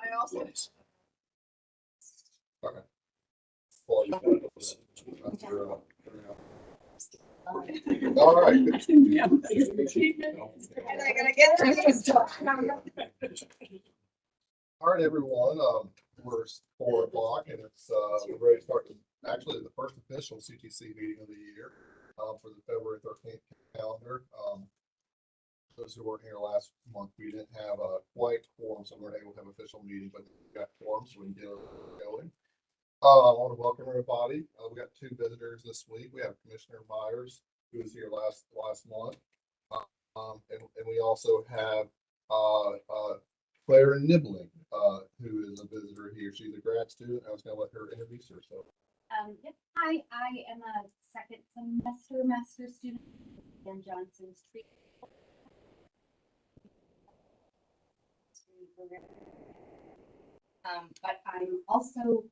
I also. Okay. Well, you found it. That's your, all right. And I gotta get through this stuff. All right, everyone. We're 4 o'clock, and it's we're ready to start actually the first official CTC meeting of the year for the February 13th calendar. Those who weren't here last month, we didn't have a quite quorum, so we weren't able to have an official meeting, but we got quorum, so we can get it going. I want to welcome everybody. We got 2 visitors this week. We have Commissioner Myers, who was here last month, and we also have Claire Nibbling, who is a visitor here. She's a grad student. I was going to let her introduce herself. Yep. Hi, I am a second semester master's student in Johnson Street. But I'm also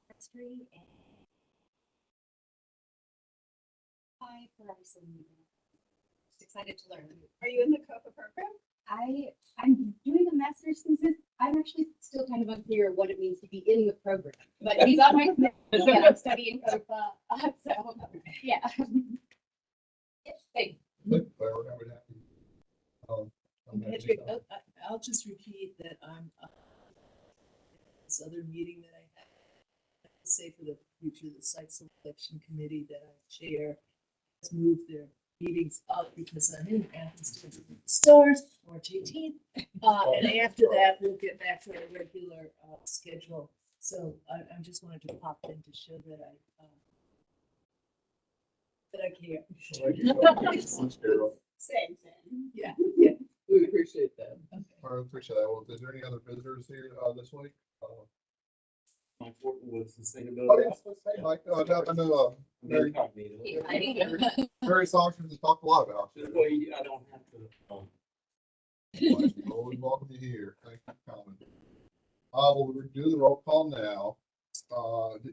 history and hi for some excited to learn. Are you in the COPA program? I'm doing a master's thesis. I'm actually still kind of unclear what it means to be in the program, but he's on my committee and I'm studying COPA. So yeah. Thanks. Look, Claire, we're happy to have you. I'll just repeat that I'm this other meeting that I had. I have to say for the future, the site selection committee that I chair has moved their meetings up because I'm in Athens stars March 18th. And after that, we'll get back to our regular schedule. So I just wanted to pop in to show that I care. Same. Yeah, we appreciate that. Okay. I appreciate that. Well, is there any other visitors here this week? Mike Fortin with Oh, sustainability. yes, let's say, Mike. I know Mary Saunders has talked a lot about This it. way I don't have to. Always welcome you here. Thank you for coming. Well, we're doing the roll call now.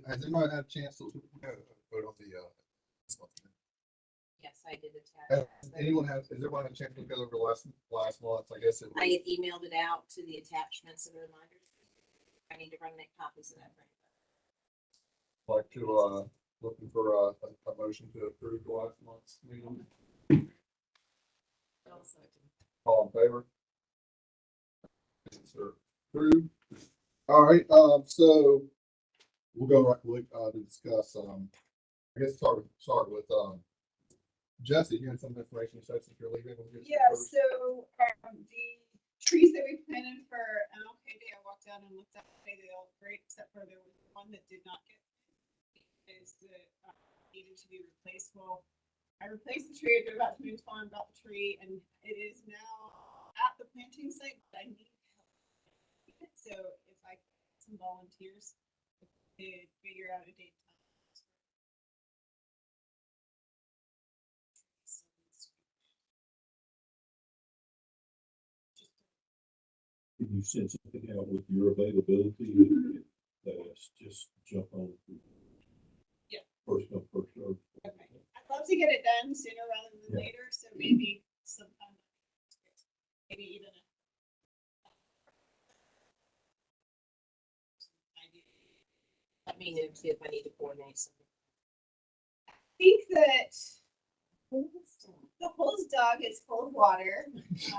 Has anyone had a chance to vote on the? Yes, I did Has attach. has everyone had a chance to look over the last month? I guess it was. I had emailed it out to the attachments and reminders. I need to run make copies of that. Like to looking for a motion to approve the last month's meeting. All in favor? Sir, approved. All right. So we'll go right to discuss. I guess start with Jesse. You had some information you said since you're leaving. Yeah, so the trees that we planted for MLK Day, I walked down and looked at, they all look great, except for there was one that did not get is that needed to be replaced. Well, I replaced the tree. I drove out to Moon's Farm, got the tree, and it is now at the planting site. But I need help. So if I get some volunteers to figure out a date. Can you send something out with your availability? Just jump on. Yeah. First come, first served. Okay. I'd love to get it done sooner rather than later, so maybe sometime, maybe even Let me know too if I need to coordinate something. I think that the hose dog is full of water. I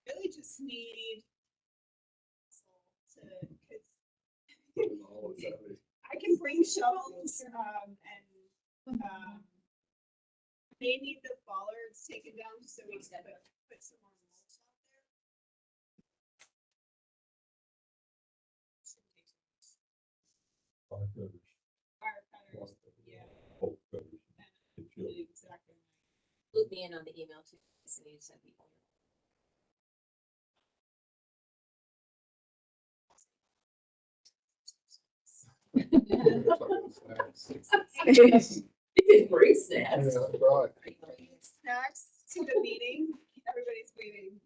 really just need I can bring shovels and they need the bollards taken down so we can put some more mulch out there. Firecutters, yeah. Exactly. Loop me in on the email too. So you send people. Great snacks. Yeah, that's right. Snacks to the meeting. Everybody's waiting.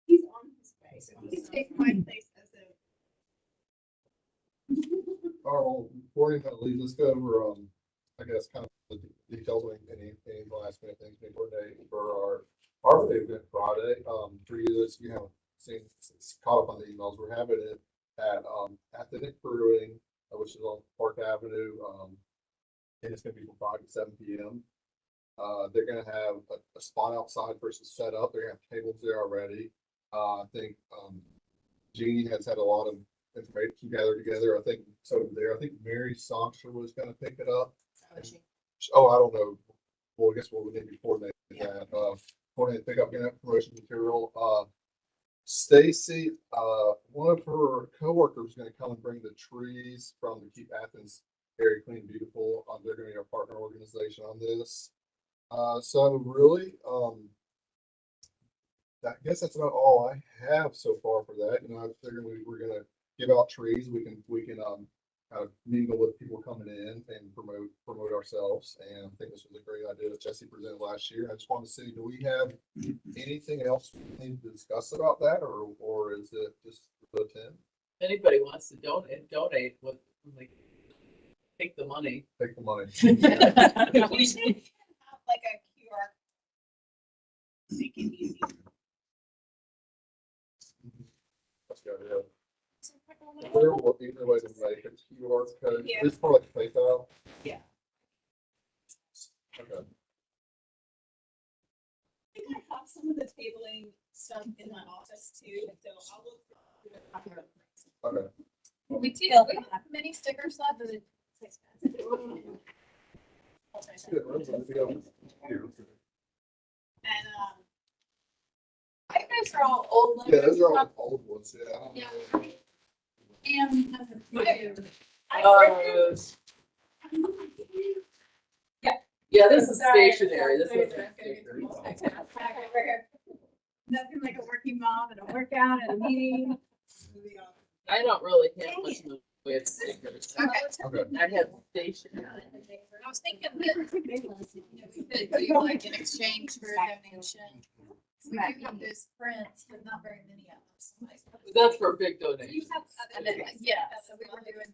He's on his way, so he can take my place as a. All right, well, before you leave, let's go over, I guess, kind of the details of any last minute things we coordinate for our event Friday. For you, that you haven't seen, it's caught up on the emails, we're having it at, Athletic Brewing, which is on Park Avenue, and it's gonna be from 5 to 7 p.m. They're gonna have a spot outside versus set up. They're gonna have tables there already. I think, Jeannie has had a lot of information gathered together. I think so there. I think Mary Songster was gonna pick it up. Oh, I don't know. Well, I guess we'll need to coordinate that. Coordinate pick up promotion material. Stacy, one of her coworkers is gonna come and bring the trees from the Keep Athens Area Clean and Beautiful. They're gonna be our partner organization on this. So really, I guess that's about all I have so far for that. You know, I figured we're gonna give out trees. We can kind of mingle with people coming in and promote ourselves. And I think this was a great idea that Jesse presented last year. I just want to see, do we have anything else we need to discuss about that, or is it just the 10? Anybody wants to donate with, like, take the money. Take the money. We should have like a QR. Make it easy. That's good, yeah. Either way to make it QR code, Yeah. it's for like PayPal. Yeah. Okay. I think I have some of the tabling stuff in my office too, so I'll look for it. Okay. We do, we don't have many stickers left, but it's expensive. Good, well, so if you go here. And, I think those are all old ones. Yeah, those are all old ones, yeah. I don't Yeah. know. And has a few. Yeah, this is stationary. This is. nothing like a working mom and a workout and a meeting. I don't really have much in the way of stickers. Okay. I have stationery. I was thinking that we could do like an exchange for a donation. We do have those prints, but not very many of them. That's for big You donations. have And other then, things. yeah, so we were doing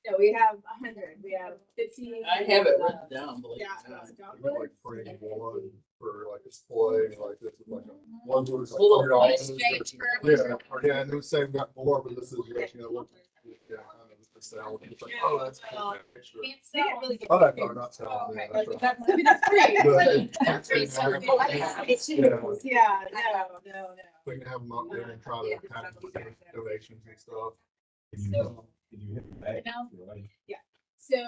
No, we have 100, we have 50. I have it written down, believe Yeah. it or not. We like frame one for like a display, like this is like a one was like Little $100. exchange for. Yeah, and they're saying got more, but this is just, you know, what, yeah, kind of the sale. It's like, oh, that's cool. Extra. Can't sell really good. Oh, that's not, not selling, Oh, yeah, okay. that's right. That's great. But That's great. So we're Yeah. Yeah, no. We can have them up there and try to have donations and stuff. Can you hit back? No. Right? So, I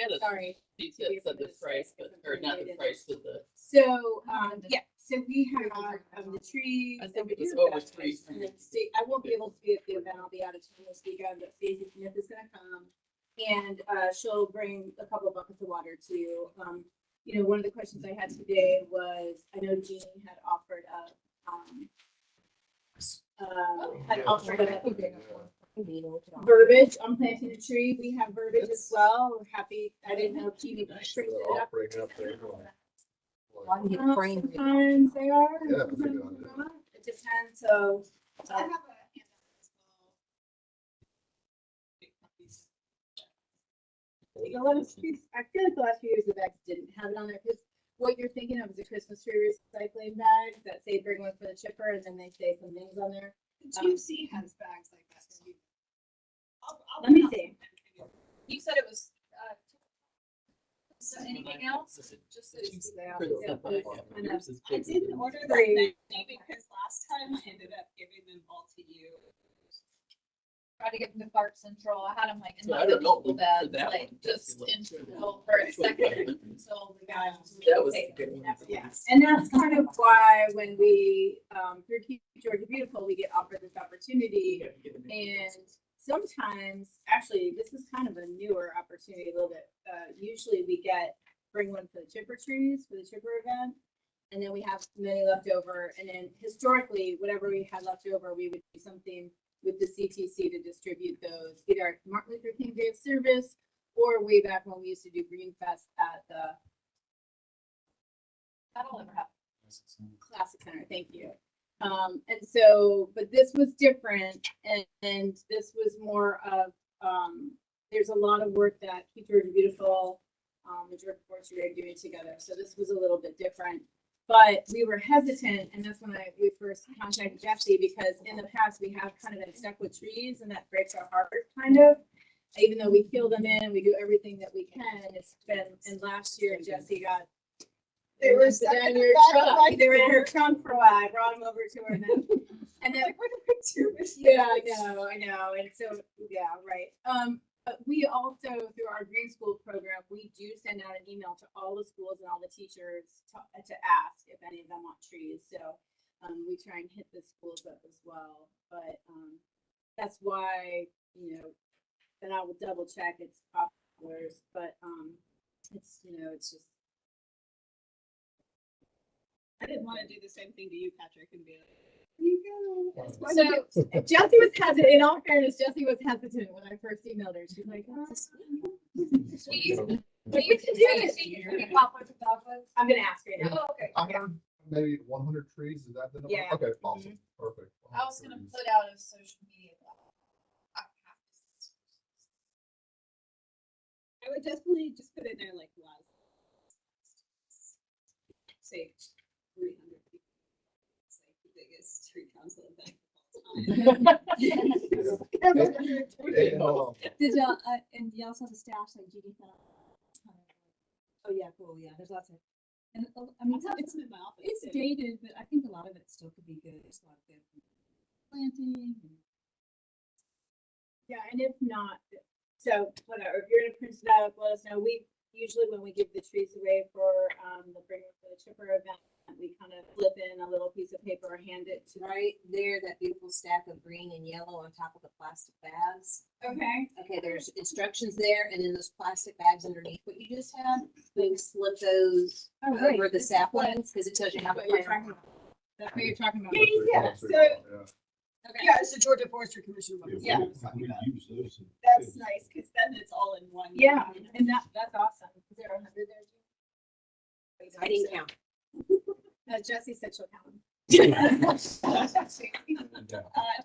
had a sorry. sheet that said the price, but, or not the price, but the, So, yeah, so we have, the trees. I think that it was we do over that. 300. And then I won't be able to be at the event, I'll be out of town this weekend, but Stacey Smith is gonna come. And, she'll bring a couple of buckets of water too. You know, one of the questions I had today was, I know Jeannie had offered verbiage on planting a tree. We have verbiage as well. We're happy. I didn't know if Jeannie printed it I'll up. bring it up there. Sometimes they are. Yeah, sometimes pretty good they're idea. not. It depends, so. I have a handout as well. The last few, I feel like the last few years the bags didn't have it on there, because what you're thinking of is a Christmas tree recycling bag that say bring one for the chipper, and then they say some names on there. GC has bags like that. Let me see. You said it was, so anything else? Just so you see that. For the Yeah. stuff I have. I know. Yours is I bigger didn't than- order that Three. many because last time I ended up giving them all to you. Try to get them to Clark Central. I had them like in So my I don't know school for bed, that like one. just in school for a second until the guy. That was a good one. Yes, and that's kind of why when we, through Keep Georgia Beautiful, we get offered this opportunity. And sometimes, actually, this is kind of a newer opportunity a little bit. Usually we bring one for the chipper trees, for the chipper event. And then we have many left over. And then historically, whatever we had left over, we would do something with the CTC to distribute those, either at Martin Luther King Day of Service or way back when we used to do Green Fest at the That'll ever happen. Classic Center, thank you. And so, but this was different, and this was more of, there's a lot of work that Keep Georgia Beautiful, the Georgia Forestry are doing together, so this was a little bit different. But we were hesitant, and that's when we first contacted Jesse, because in the past, we have kind of been stuck with trees, and that breaks our heart, kind of. Even though we kill them in, we do everything that we can, it's been, and last year Jesse got. They were stuck down in your the back of truck. my They were in her trunk for a while. I brought them over to her then. And then, What a picture with you. yeah, I know. And so, yeah, right. But we also, through our Green School program, we do send out an email to all the schools and all the teachers to ask if any of them want trees. So we try and hit the schools up as well. But that's why, and I will double check it's poplars, but it's, it's just. I didn't want to do the same thing to you, Patrick, and be like, There you go. Wow. So Jessie was hesitant. In all fairness, Jessie was hesitant when I first emailed her. She's like, "Oh, but you can do it." I'm gonna ask right now. Oh, okay. I heard maybe 100 trees. Is that the number? Yeah. Okay, awesome, perfect. I was gonna 100 trees. put out a social media. I would definitely just put in there like say 300 people. It's like the biggest tree council event of all time. And, Did y'all, and you also have the staff, like Judy said. Oh, yeah, cool, yeah, there's lots of, And I mean, I'll have it's, some in my office it's too. dated, but I think a lot of it still could be good. There's a lot of good planting. Yeah, and if not, so whatever. If you're gonna print it out, let us know. We usually when we give the trees away for the bring for the chipper event, we kind of flip in a little piece of paper or hand it to. Right there, that beautiful stack of green and yellow on top of the plastic bags. Okay. Okay, there's instructions there, and then those plastic bags underneath what you just had, we slip those Oh, right. over the saplings, because it tells you how to What you're plant. talking about. That's what you're talking about. Yeah, so- Okay. Yeah, it's the Georgia Forestry Commission one. Yeah, Yeah, we use those. that's nice because then it's all in one. Yeah, and that's awesome. Is there 100 there? Too? I didn't count. Jessie said she'll count them.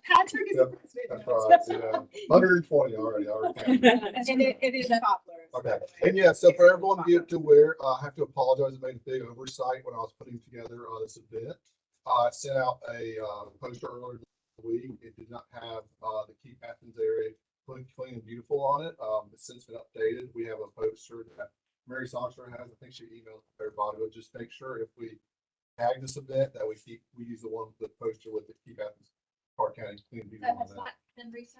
Patrick is. Yep, That's right, yeah. 120 already, counted. And it is popular. Okay, and yeah, so for everyone to aware, I have to apologize, I made a big oversight when I was putting together this event. I sent out a poster earlier this week. It did not have the Keep Athens area clean and beautiful on it. It's since been updated. We have a poster that Mary Songster has. I think she emailed everybody, but just make sure if we tag this event that we use the one with the poster with the Keep Athens-Clarke County clean and beautiful on that.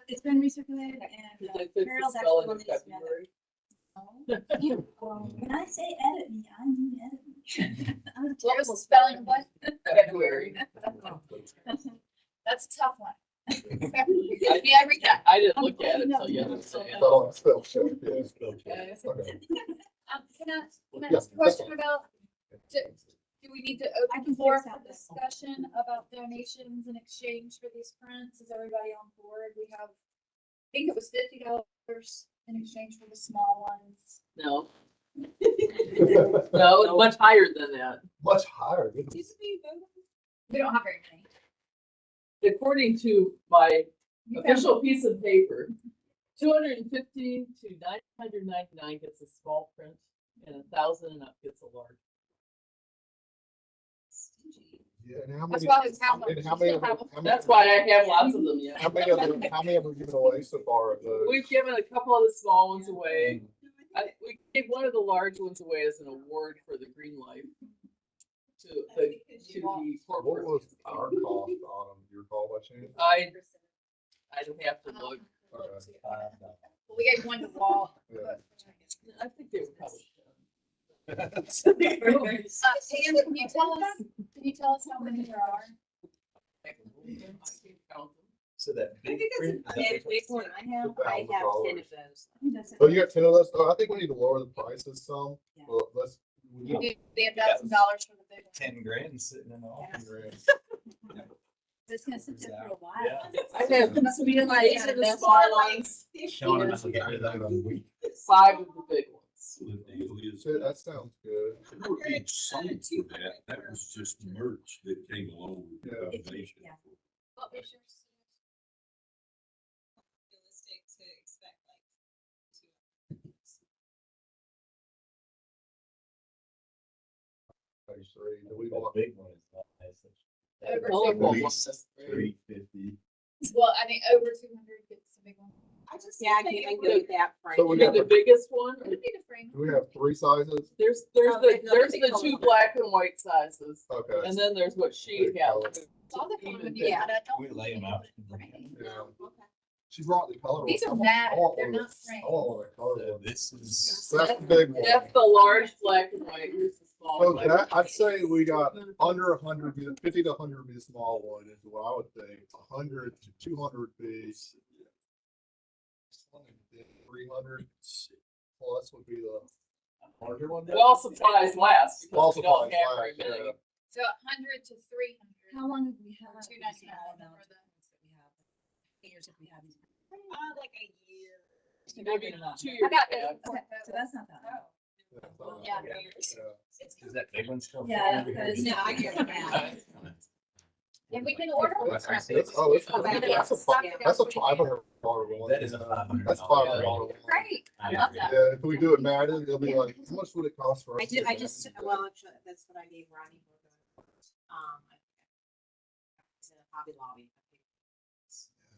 It's been recirculated and Did they fix the Carol's actually spelling one in that needs to edit. February? When I say edit me, I mean edit me. I'm a What terrible was spelling of what? February. That's a tough one. I Yeah, every time. I didn't look at it until yesterday. Spell check, yes. Okay. Okay. Can I ask a question about, do we need to I open can the floor fix for that. discussion about donations in exchange for these prints? Is everybody on board? We have, I think it was $50 in exchange for the small ones. No, no, it's much higher than that. Much higher. goodness. We don't have very many. According to my official piece of paper, 250 to 999 gets a small print, and 1,000 and up gets a large. Yeah, and how That's many? why it's how much. And how many? That's why I have lots of them yet. How many have we given away so far of those? We've given a couple of the small ones away. We gave one of the large ones away as an award for the green life to the What corporate. was our cost on them? Your call by chance? I don't have to look. Okay. We gave one to Walt. Yeah. I think they were probably. Pam, can you tell us how many there are? So that I big think that's print. Okay, big one I have 10 of those. So you got 10 of those? Oh, I think we need to lower the prices some. Yeah. Well, let's. we You need do $1,000 for the big one. 10 grand sitting in the office. 10 grand. It's gonna sit there for a while. Yeah. I have, these are the small ones, Showing them how to get rid of that in a week. 5 of the big ones. So the deal is, So that sounds good. there would be something for that, that was just merch that came along with the Yeah. foundation. Yeah. What was your realistic to expect like Page 3, do we That want, big one is nice. Over Colorful 200. ones. 350. Well, I think over 200 gets a big one. I just Yeah, I think can it go would with that. Frank. So we You mean got the biggest one? would be the frame. do we have 3 sizes? There's Oh, the, no, there's the the color two one. black and white sizes, Okay. and then there's what she Big has. color. which is Saw the even color, bigger. yeah, but I don't We think lay 'em it out. would frame. Yeah. Okay. She brought the color. These one. are matte, I want they're one of not the- framed. I want one of the color So ones. this is. That's the big one. That's the large black and white, here's the small. So black that, and I'd white. say we got under 100, 50 to 100 would be the small one, is what I would think. 100 to 200 would be 300 plus would be the larger one. Well, supplies last, All because we don't supplies have very last, yeah. many. So 100 to 300. How long have we had? For these $2.99 small for amounts the- that we have? Years if we have these. Like a year. Maybe 2 I years. got yeah. this. Okay, so that's not bad. Yeah. Is that big one still? Yeah, No, I get that. And we can order. That's- them. that's- Oh, that's Okay. that's a $500 one. That is a $500. That's $500 one. Great. I love agree. that. Yeah, if we do it matted, it'll be like, how much would it cost for us? I to did, get I that? just, well, actually, that's what I gave Ronnie for the, it's a Hobby Lobby.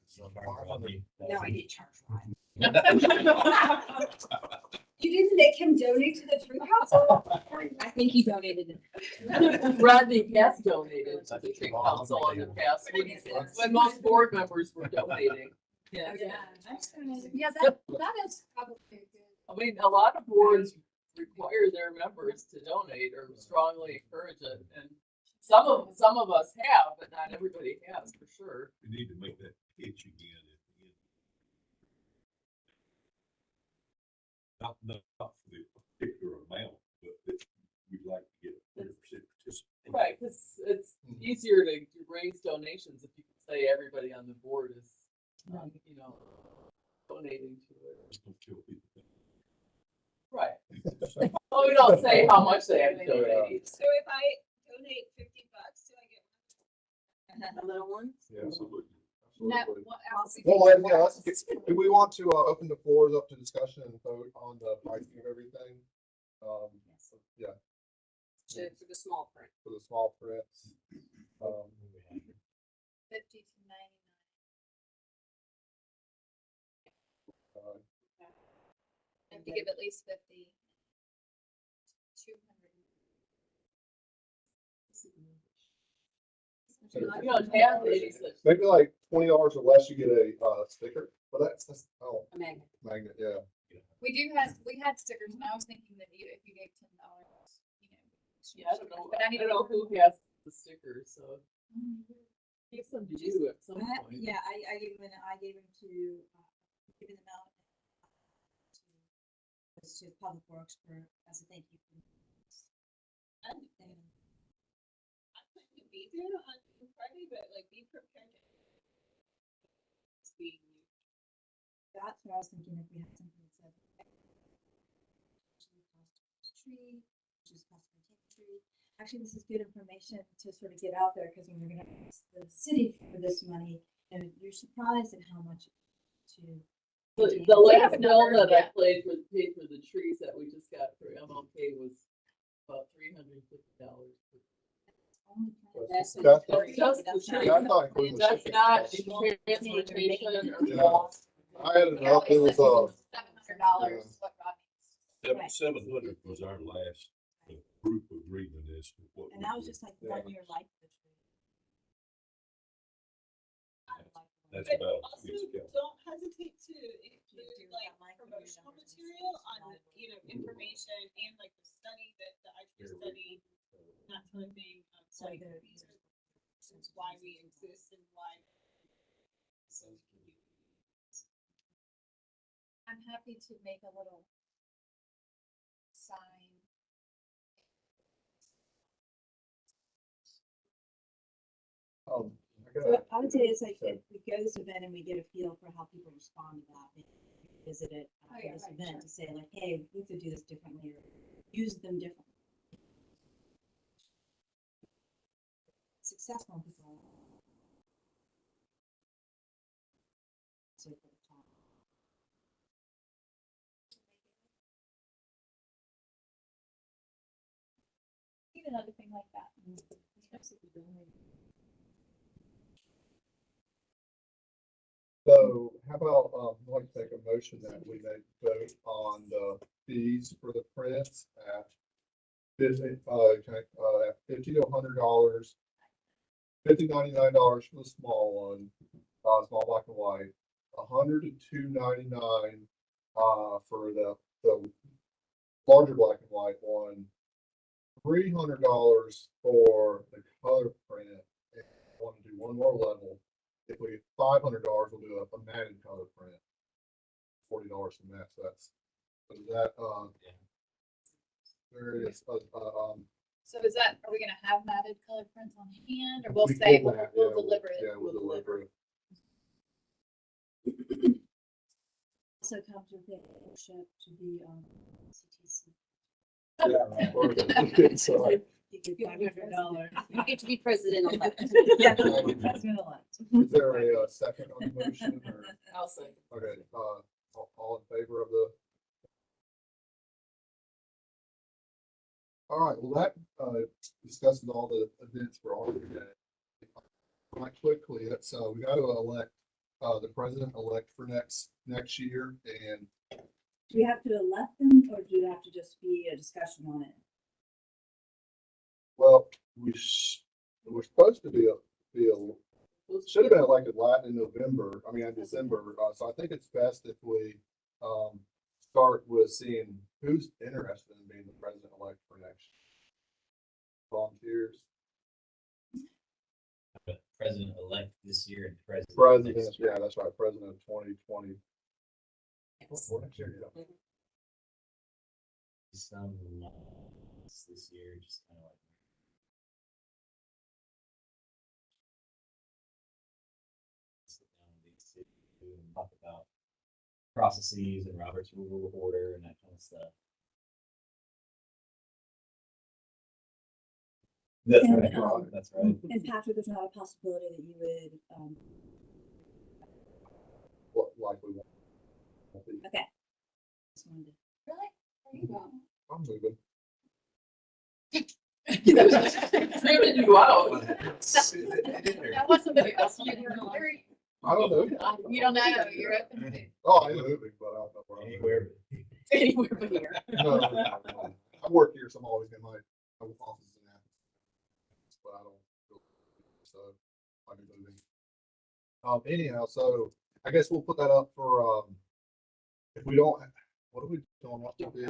So 500. No, I didn't charge Ronnie. You didn't make him donate to the tree council? I think he donated it. Rodney has donated to the tree council in the past, when most board members were donating. Yeah. Yeah, that is probably good. I mean, a lot of boards require their members to donate or strongly encourage it, and some of us have, but not everybody has, for sure. We need to make that pitch again at the end. Not for the particular amount, but that we'd like to get 100% participation. Right, because it's easier to raise donations if you can say everybody on the board is, you know, donating to it. Just don't kill people. Right. Well, we don't say how much they have to donate. So if I donate $50, do I get? The little ones? Yeah. Absolutely. That, Absolutely. what else? Well, yeah, do we want to open the floors up to discussion and vote on the pricing of everything? Yeah, For the small print. for the small prints. 50 to 99. I have to give at least 50. 200. You don't have any such. Maybe like $20 or less, you get a sticker, but that's, oh, A magnet. magnet, yeah. We had stickers, and I was thinking that if you gave $10, you know. Yeah, I don't know. But I I need don't to know who has the stickers, so. Give some to you at some point. Yeah, I gave them to, giving them out. To Public Works as a thank you. I couldn't be there on Friday, but like be prepared. That's what I was thinking, if we had something that said. Tree, which is customer take tree. Actually, this is good information to sort of get out there, because when we're gonna ask the city for this money, and you're surprised at how much to. The last bill that I paid for the trees that we just got for MLK was about $350. That's That's just the tree. That's not including the That's shipping not costs. transportation or Yeah. cost. I added it up, it was, $700. What Rodney. 700 was our last group agreement as to what. And that was just like Yeah. 1 year life of the tree. That's But about. also, it's got- don't hesitate to include like promotional material on, you know, information and like the study that the IT study, that sort of thing. So Like, the- these are why we exist and why. I'm happy to make a little sign. I So I would say it's like, if we go to this event and we get a feel for how people respond to that, visit it Oh, after yeah, this right, event sure. to say like, hey, we could do this differently or use them differently. Successful people. So for the top. Need another thing like that. So how about, I'd like to take a motion that we make vote on the fees for the prints at $50 to $100, $99 for the small one, small black and white, $100 to $299, for the larger black and white one, $300 for the color print. And I want to do one more level. If we get $500, we'll do a matted color print. $40 from that, so that's, so that, various, So is that, are we gonna have matted color prints on hand, or we'll we say, pull we'll that, we'll yeah, deliver it? Yeah, we'll deliver it. Also comes with a membership to the CTC. Yeah. Sorry. You get $500. You get to be president-elect. Yeah, president-elect. Is there a second on the motion or? I'll say. Okay, all in favor of the? All right, well, that, discusses all the events for all today. Right quickly, that's, we got to elect, the president-elect for next year, and Do we have to elect them or do you have to just be a discussion on it? well, we're supposed to be should have been elected in November, in December, so I think it's best if we, start with seeing who's interested in being the president-elect for next year. Volunteers. President-elect this year and president. President, next year. yeah, that's right, president of 2020. Next year, yeah. Some this year, just kind of like. Sit down and talk about processes and Robert's Rule of Order and that kind of stuff. That's And, right. That's right. And Patrick, there's not a possibility that you would, What likely won't be. okay. Just wanted to- Really? There you go. I'm moving. Screaming you out. That wasn't very else. You were very, I don't know. you don't know, you're open to Oh, I'm moving, but I don't know where I'm Anywhere. anywhere but here. No, I work here, so I'm always in my office in Athens. But I don't, so I'll be moving. Anyhow, so I guess we'll put that up for, if we don't, what are we doing? What to be,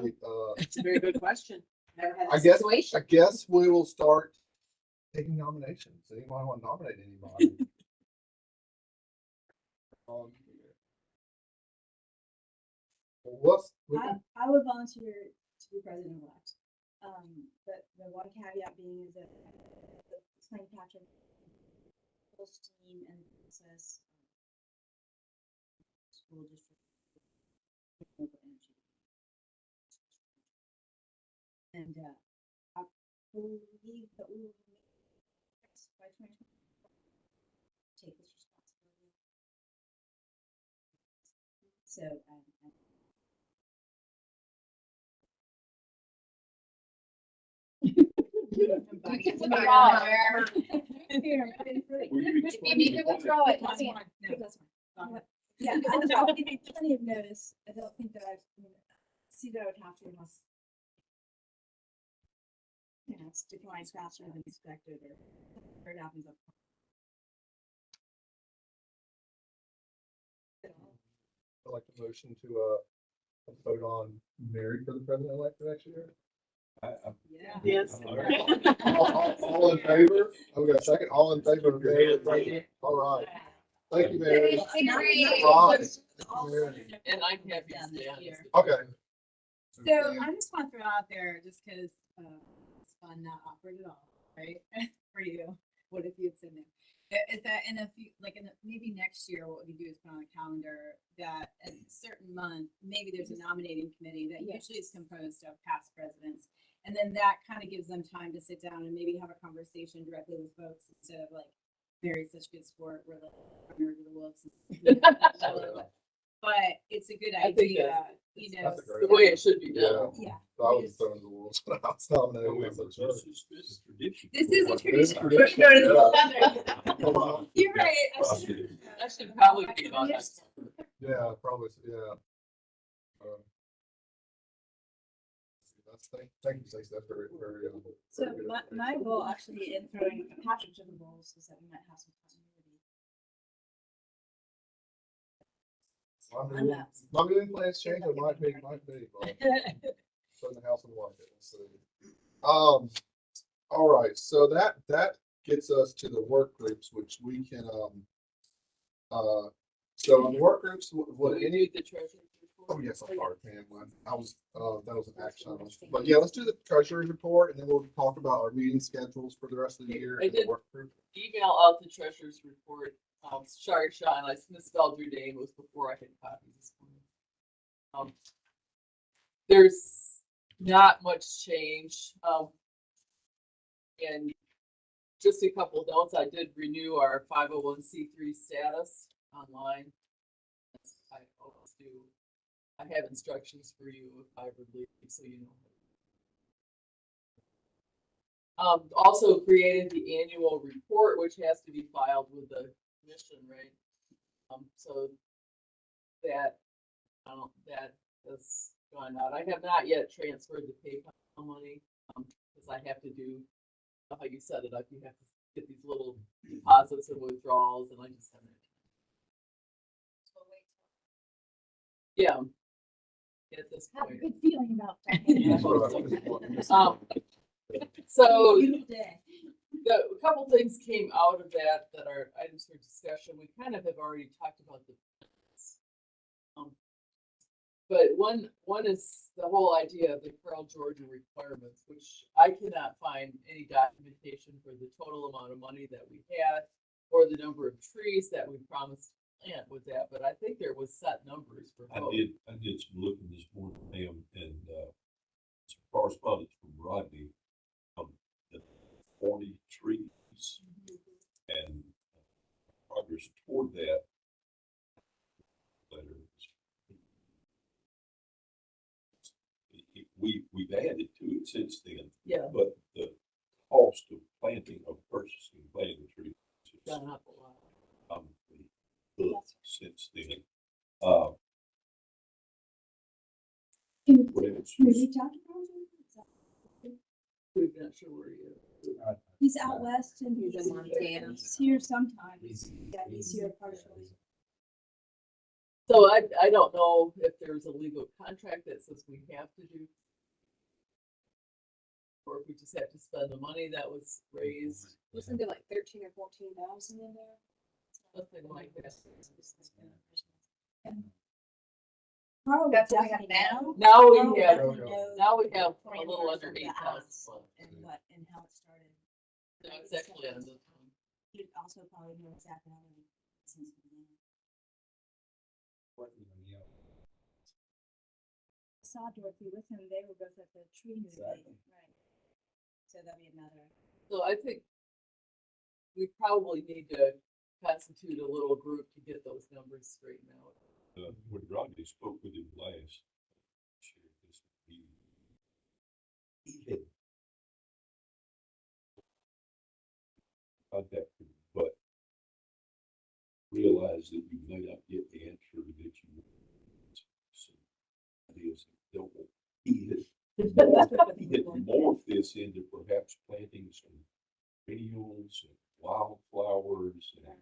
It's a very good question. Never had I that guess, situation. I guess we will start taking nominations. Anyone want to nominate anybody? What's, I would volunteer to be president-elect. But the one caveat being is that the St. Patrick team and process school district renewable energy. And I believe that we will by 2020 take this responsibility. So If you need to withdraw it, that's fine. that's fine. Yeah, I'll give you plenty of notice. I don't think that see that I would have to unless it's declined faster than expected or it happens up. I'd like a motion to, vote on Mary for the president-elect for next year. Yes. All in favor? We got a second. All in favor of Mary as president? All right. Thank you, Mary. Right. Mary. And I'm happy to stay on this. Okay. So I just want to throw out there, just because it's fun, not awkward at all, right? For you. what if it's in there? Is that, and if you, like, maybe next year, what we do is put on a calendar that at a certain month, maybe there's a nominating committee that usually is composed of past presidents. And then that kind of gives them time to sit down and maybe have a conversation directly with folks instead of like, Mary's such good sport, we're like, partner to the wolves. But it's a good I think idea, you know. That's a great The way it should be done. Yeah. I was throwing the rules when I was nominated. However, this is tradition. This is a It tradition. is tradition, You're yeah. right. I should probably be on that. Yeah, probably, yeah. Thank you, Stacey, that's very, very. So very good. my goal actually in throwing Patrick to the bulls is that we might have some continuity. Not getting plans change, it might be, but put in the house and watch it, we'll see. All right, so that gets us to the work groups, which we can, so in work groups, what Do any, the treasurer's report? oh yes, I'm sorry, Pam, I was, that was an action item. But yeah, let's do the treasurer's report and then we'll talk about our meeting schedules for the rest of the year. I and the did. work group. Email out the treasurer's report. Sorry, Sean, I misspelled your name. It was before I had copied this morning. There's not much change. And just a couple notes. I did renew our 501c3 status online. As I always do. I have instructions for you if I ever leave, so you know. Also created the annual report, which has to be filed with the commission, right? So that that has gone out. I have not yet transferred the PayPal money because I have to do how you set it up. You have to get these little deposits and withdrawals, and I just haven't. Yeah. At this Have a point. good feeling about So Beautiful day. a couple things came out of that are items for discussion. We kind of have already talked about the but one is the whole idea of the Carroll, Georgia requirements, which I cannot find any documentation for the total amount of money that we had or the number of trees that we promised to plant with that, but I think there was set numbers for both. I did some looking this morning, ma'am, and some correspondence from Rodney, the 40 trees and progress toward that. Letter. We've added to it since then. Yeah. But the cost of planting, of purchasing, planting the trees has Gone up a lot. Since then. Can What else we was- reach out to him? We're not sure where he is. He's out west and He's in Montana. he's here sometimes. Yeah, he's here partially. So I don't know if there's a legal contract that says we have to do, or if we just have to spend the money that was raised, Wasn't there like 13 or 14,000 in there? something like that. Carl would That's what we have definitely know. Now Carl we would have, definitely know now we have a parameters little under of the 8,000. ask And what, and how it started. No, it's actually on the. He'd also probably know exactly how many. since the beginning. Saw Dorothy with him, they were both at the tree movie, Exactly. right? So that'd be another. So I think we probably need to constitute a little group to get those numbers straightened out. When Rodney spoke with him last, he had contacted, but realized that you may not get the answer that you want. Some ideas that don't want. He had morphed this into perhaps planting some perennials and wildflowers and.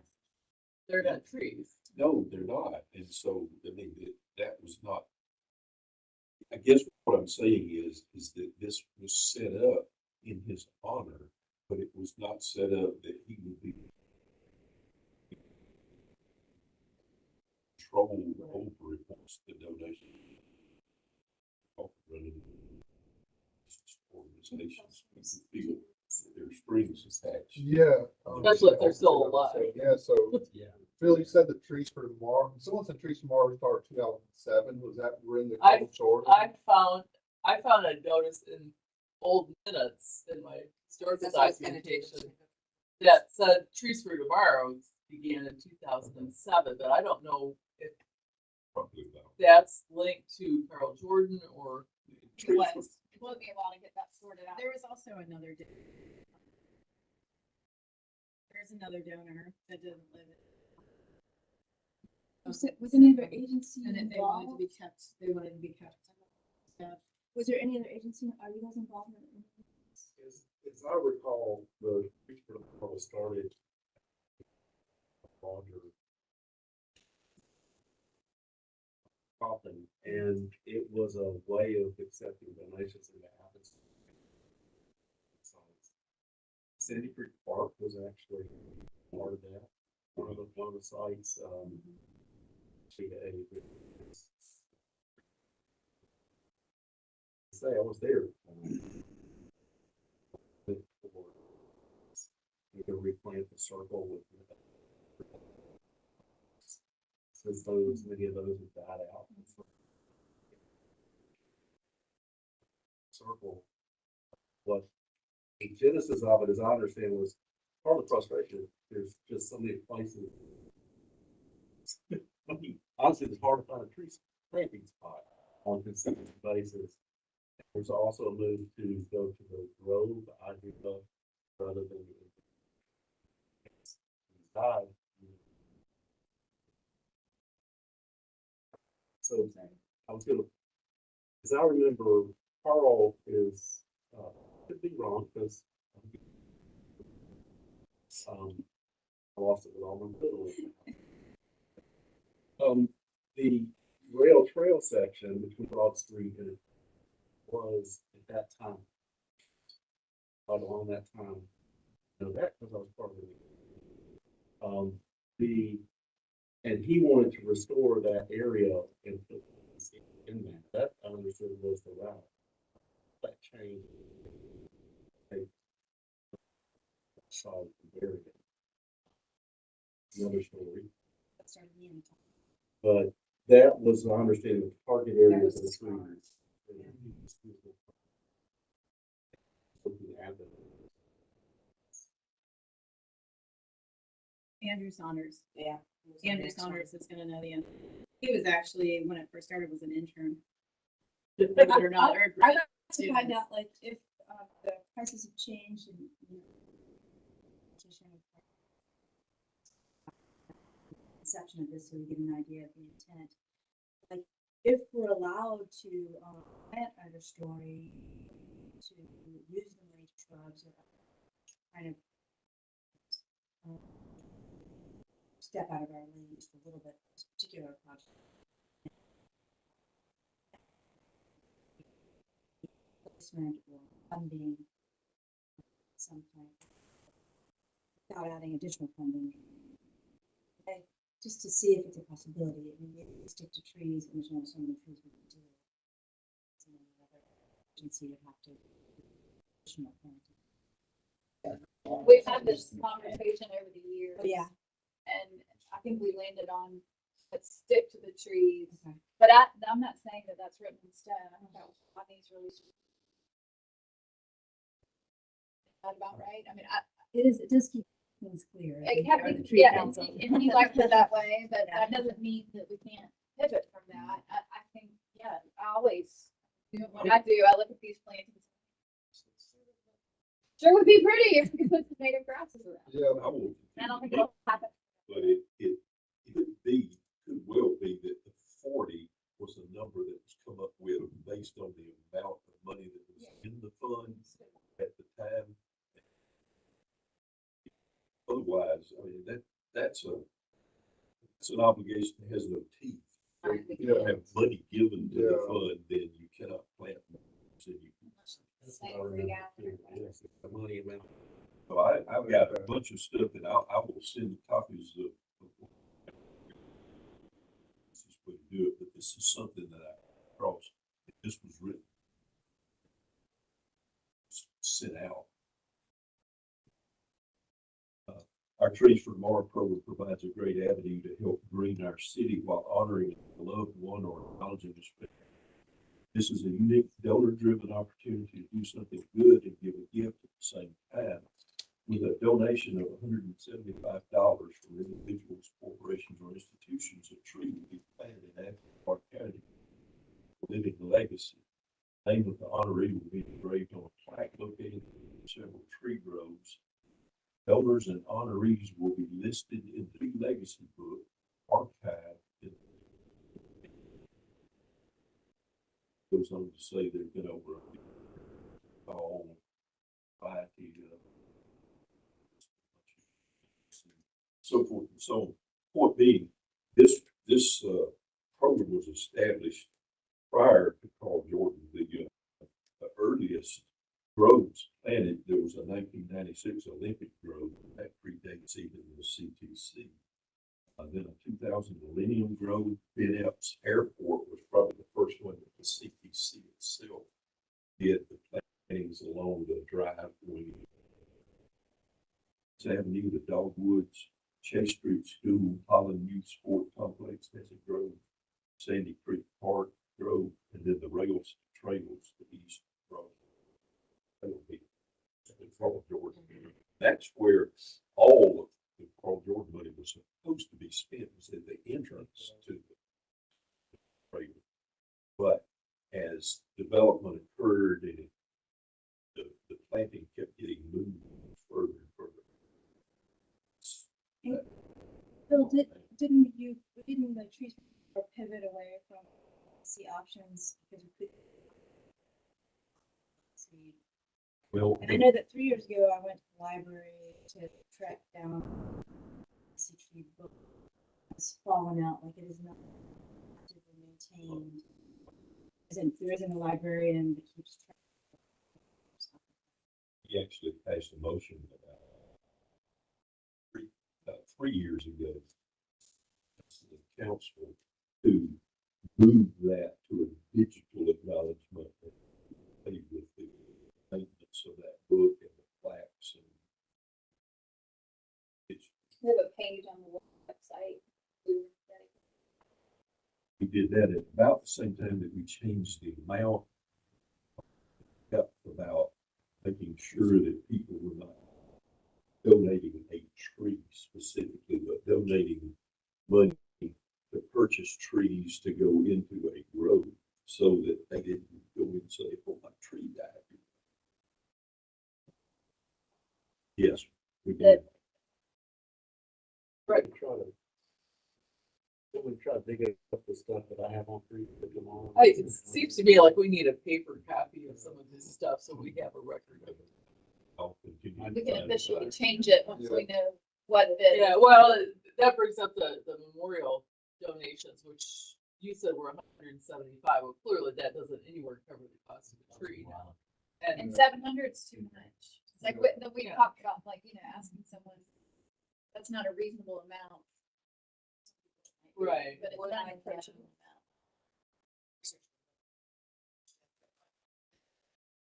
They're not trees. No, they're not. And so, I mean, that was not, I guess what I'm saying is that this was set up in his honor, but it was not set up that he would be controlled over it once the donation. Organizations feel their strings attached. Yeah. Especially if they're still alive. Yeah, so Yeah. Phil, you said the trees for tomorrow, someone said trees tomorrow started 2007, was that when the I- cold short? I found a notice in old minutes in my historical That's what I was gonna do. documentation that said trees for tomorrow began in 2007, but I don't know if Probably about. that's linked to Carl Jordan or. It was, it will be a while to get that sorted out. There was also another. There's another donor that doesn't live in. Was any other agency And if they wanted to involved? be kept, they wanted to be kept. Yeah. Was there any other agency, are you guys involved in it? As I recall, the Peterborough started Roger Coffin, and it was a way of accepting donations in the Athens. Sandy Creek Park was actually part of that. One of the sites, say I was there. You can replant the circle with. Since many of those have died out. Circle. What the genesis of it, as I understand, was part of the frustration. There's just so many places. I mean, honestly, it's hard to find a tree planting spot on a consistent basis. There's also a move to go to the grove idea rather than died. So I was gonna, as I remember, Carl is could be wrong because I lost it with all my fiddle. The rail trail section between Broad Street and was at that time, along that time. You know that because I was part of it. And he wanted to restore that area and put in that. That I understood was the route. That changed. They saw the area. Another story. That started me anytime. But that was the understanding of the target area That was for the the trees. Andrew Saunders. Yeah. Andrew Saunders is gonna know the answer. He was actually, when it first started, was an intern. I'd Believe it or not, or like to find students. out, like, if, the prices have changed and, you know. Conception of this, so we get an idea of the intent. Like, if we're allowed to, plant understory, to use the range shrubs or kind of, step out of our lane just a little bit, this particular project. Placement or funding, some kind, without adding additional funding. Okay, just to see if it's a possibility. I mean, we stick to trees, and there's only so many trees we can do. So another agency would have to additional planting. We've had this conversation over the years. Oh, yeah. And I think we landed on, let's stick to the trees. Okay. But I'm not saying that that's written in stone. I think that was Bonnie's release. That about right? I mean, It does keep things clear. it Or can't the be, tree yeah, council. and you like it that way, but Yeah. that doesn't mean that we can't pivot from that. I think, yeah, I always, when I do, I look at these plantings. Sure would be pretty if we could put some native grasses around. Yeah, I will, I don't think it'll happen. but it could well be that the 40 was a number that was come up with based on the amount of money that was in the funds at the time. Otherwise, I mean, that's an obligation that has no teeth. If you don't have money given to the Yeah. fund, then you cannot plant. So you. That's what I remember too. Yes, the money amount. So I've got a bunch of stuff that I will send copies of. This is way to do it, but this is something that I crossed. This was written. Sent out. Our Trees for Tomorrow program provides a great avenue to help green our city while honoring a loved one or acknowledging a spirit. This is a unique donor-driven opportunity to do something good and give a gift at the same time. With a donation of $175 from individuals, corporations, or institutions, a tree will be planted in Athens-Clarke County. Living legacy. The name of the honoree will be engraved on a plaque located in several tree groves. Donors and honorees will be listed in the legacy book archived. Goes on to say there's been over all variety so forth and so on. Point being, this program was established prior to Carl Jordan. The earliest groves planted, there was a 1996 Olympic grove that predates even the CTC. Then a 2000 Millennium Grove. Ben Epps Airport was probably the first one that the CTC itself did the plantings along the driveway. Avenue, the Dogwoods, Chase Street School, Holland Youth Sport Complex has a grove, Sandy Creek Park Grove, and then the rails trails, the East Grove. That would be Carl Jordan. That's where all of the Carl Jordan money was supposed to be spent, was at the entrance to the trailer. But as development occurred and the planting kept getting moved further and further. Bill, didn't the trees pivot away from the options because we could see? Well, And I know that 3 years ago, I went to the library to track down the tree book. It's fallen out, like it is not actively maintained. There isn't a librarian that keeps track of stuff. he actually passed a motion about 3 years ago to the council to move that to a digital acknowledgement and pay with the maintenance of that book and the plaques and it's, We have a page on the website. we did that at about the same time that we changed the amount. Kept about making sure that people were not donating a tree specifically, but donating money to purchase trees to go into a grove so that they didn't go and say, oh, my tree died. Yes, we did. Right. Try to dig up the stuff that I have on free for tomorrow. It seems to me like we need a paper copy of some of this stuff so we have a record of it. I'll continue to We can find officially out. change it once we know what it is. Yeah, well, that brings up the memorial donations, which you said were 175. Well, clearly that doesn't anywhere cover the cost of the tree now. And 700 is too much. It's like we talked about, like, asking someone, that's not a reasonable amount. Right. But it's not a reasonable amount.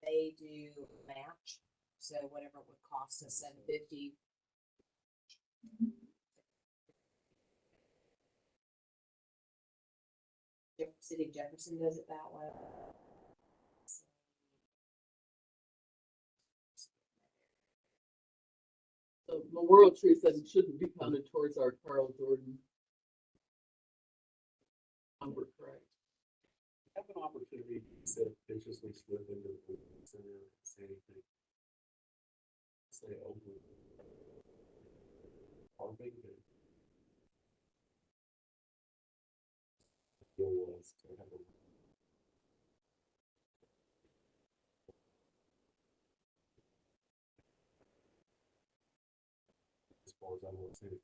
They do match, so whatever it would cost us $750. City of Jefferson does it that way. So memorial tree said it shouldn't be counted towards our Carl Jordan number, correct? Have an opportunity to surreptitiously slip into the center and say anything. Say over. Our big thing. Deal was to have a as far as I want to say it.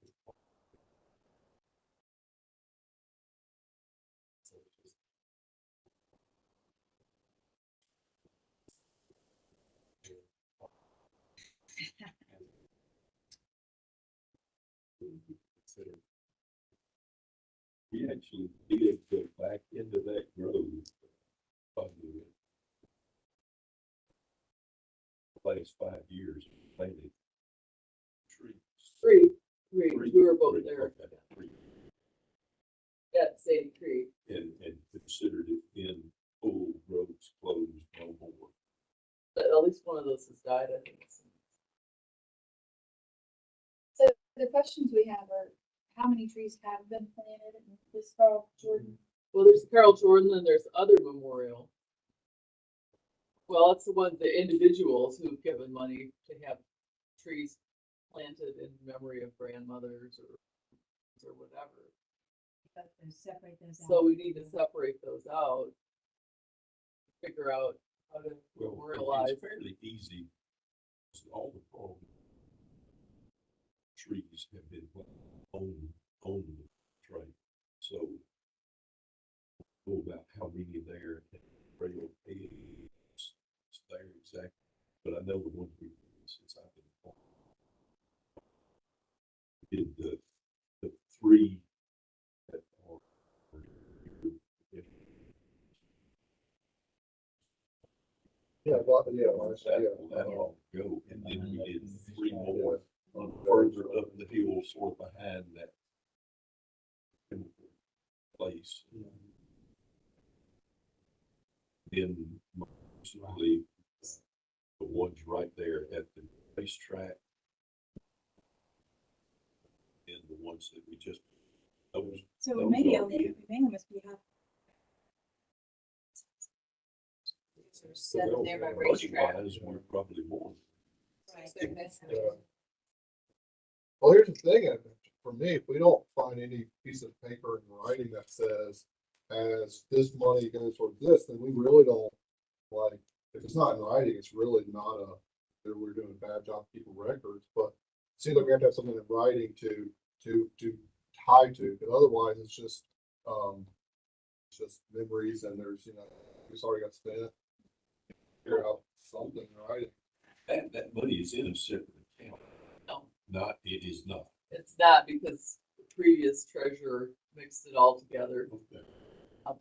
So just consider We actually did go back into that grove. Probably the last 5 years, planted trees. Three. We were both there Okay, three. at Sandy Creek. And considered it in full roads closed no more. But at least one of those has died, I think. So the questions we have are, how many trees have been planted in this Carl Jordan? Well, there's Carol Jordan and there's other memorial. Well, it's the one, the individuals who've given money to have trees planted in memory of grandmothers or whatever. But to separate those out. So we need to separate those out. Figure out how to Well, memorialize. it's fairly easy. All the palm trees have been on the trail. So know about how many there trail is there exactly. But I know the ones we since I've been did the three that are that'll all go, and then we did three more further up the hill, sort of behind that place. Then mostly the ones right there at the racetrack, and the ones that we just those. So those maybe are only, it. maybe must be half. Seven there by Money racetrack. wise, we're probably more. Well, here's the thing, for me, if we don't find any piece of paper in writing that says, as this money goes toward this, then we really don't, like, if it's not in writing, it's really not that we're doing a bad job keeping records, but it seems like we have to have something in writing to tie to, because otherwise it's just memories, and there's, it's already got spent. Figure out something in writing. That money is in a separate account. No. Not, it is not. It's not, because the previous treasurer mixed it all together. Okay.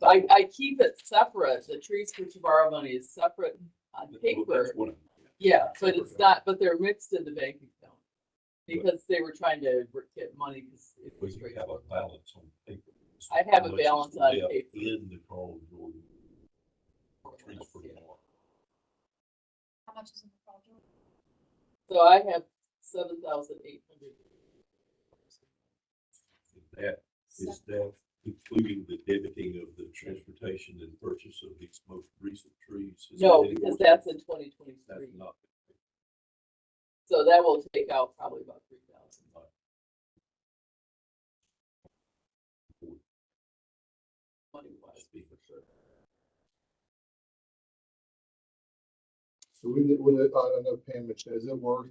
But I keep it separate. The trees for tomorrow money is separate on Well, paper. that's what I'm- Yeah, but it's not, but they're mixed in the bank account. Because they were trying to get money, because it was We have a balance on paper. I have a How much is balance on left paper. in the Carl Jordan trees for tomorrow. How much is in the Carl Jordan? So I have 7,800. Is that including the debiting of the transportation and purchase of these most recent trees? Is No, that any because more? that's in 2023. That's not. So that will take out probably about 3,000. Money wise, be for sure. So I know Pam mentioned, is it worth,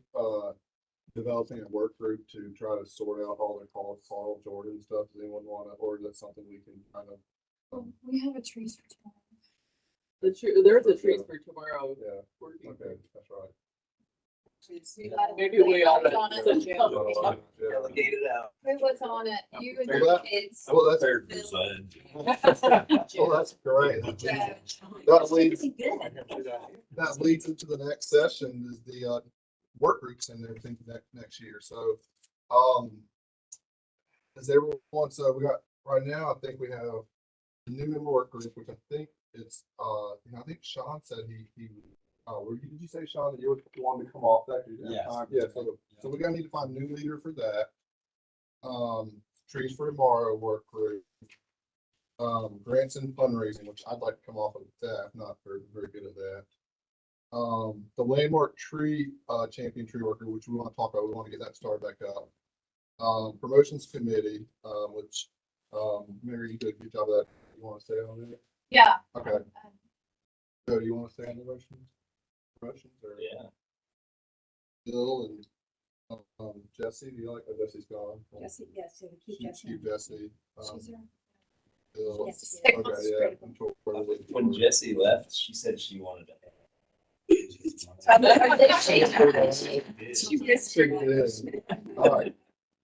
developing a work group to try to sort out all the Carl Jordan stuff? Does anyone wanna, or is that something we can kind of, We have a trees for tomorrow. There's a trees for tomorrow. yeah, Working. okay, that's right. Maybe we ought What's on it? to. Delegate it out. What's on it? You and Well, your that- kids. Well, that's, Fair design. well, that's great. That leads into the next session is the, work groups and everything for next year. So, as everyone, so we got, right now, I think we have a new member work group, which I think it's, I think Sean said he did you say, Sean, that you wanted to come off that? Yes. Yeah, so we're gonna need to find a new leader for that. Trees for Tomorrow work group. Grants and fundraising, which I'd like to come off of that, I'm not very good at that. The landmark tree, champion tree worker, which we want to talk about, we want to get that started back up. Promotions committee, which, Mary, you did a good job of that. You want to stay on it? Yeah. Okay. So you want to stay on the promotions or? Yeah. Bill and, Jesse, do you like, oh, Jesse's gone. Jesse, yes, so we keep Jesse. Keep Jesse. She's our. Bill. Yes. Okay, yeah. When Jessie left, she said she wanted to. All right,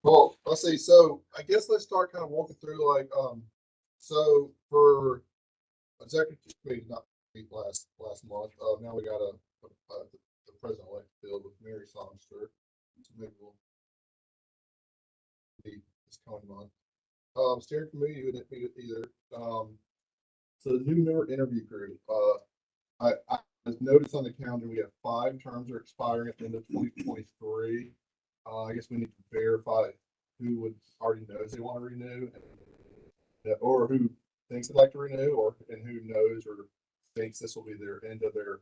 well, let's see, so I guess let's start kind of walking through like, so for executive committee, not meet last month, now we got the president-elect bill with Mary Songster. So maybe we'll this coming month. Steering committee, you didn't meet it either. So the new member interview group, I noticed on the calendar, we have 5 terms are expiring at the end of 2023. I guess we need to verify who would already knows they want to renew, or who thinks they'd like to renew, and who knows or thinks this will be their end of their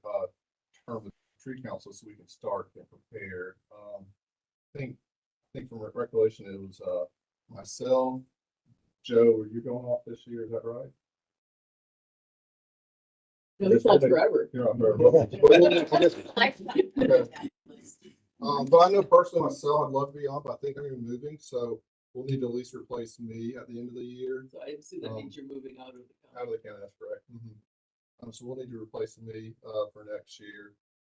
term with tree council, so we can start and prepare. I think from recollection, it was myself, Joe. Are you going off this year? Is that right? At least not forever. You're not forever. Okay. But I know personally myself, I'd love to be on, but I think I'm gonna be moving, so we'll need to at least replace me at the end of the year. So I assume that means you're moving out of the Out county. of the county, that's correct. So we'll need to replace me for next year.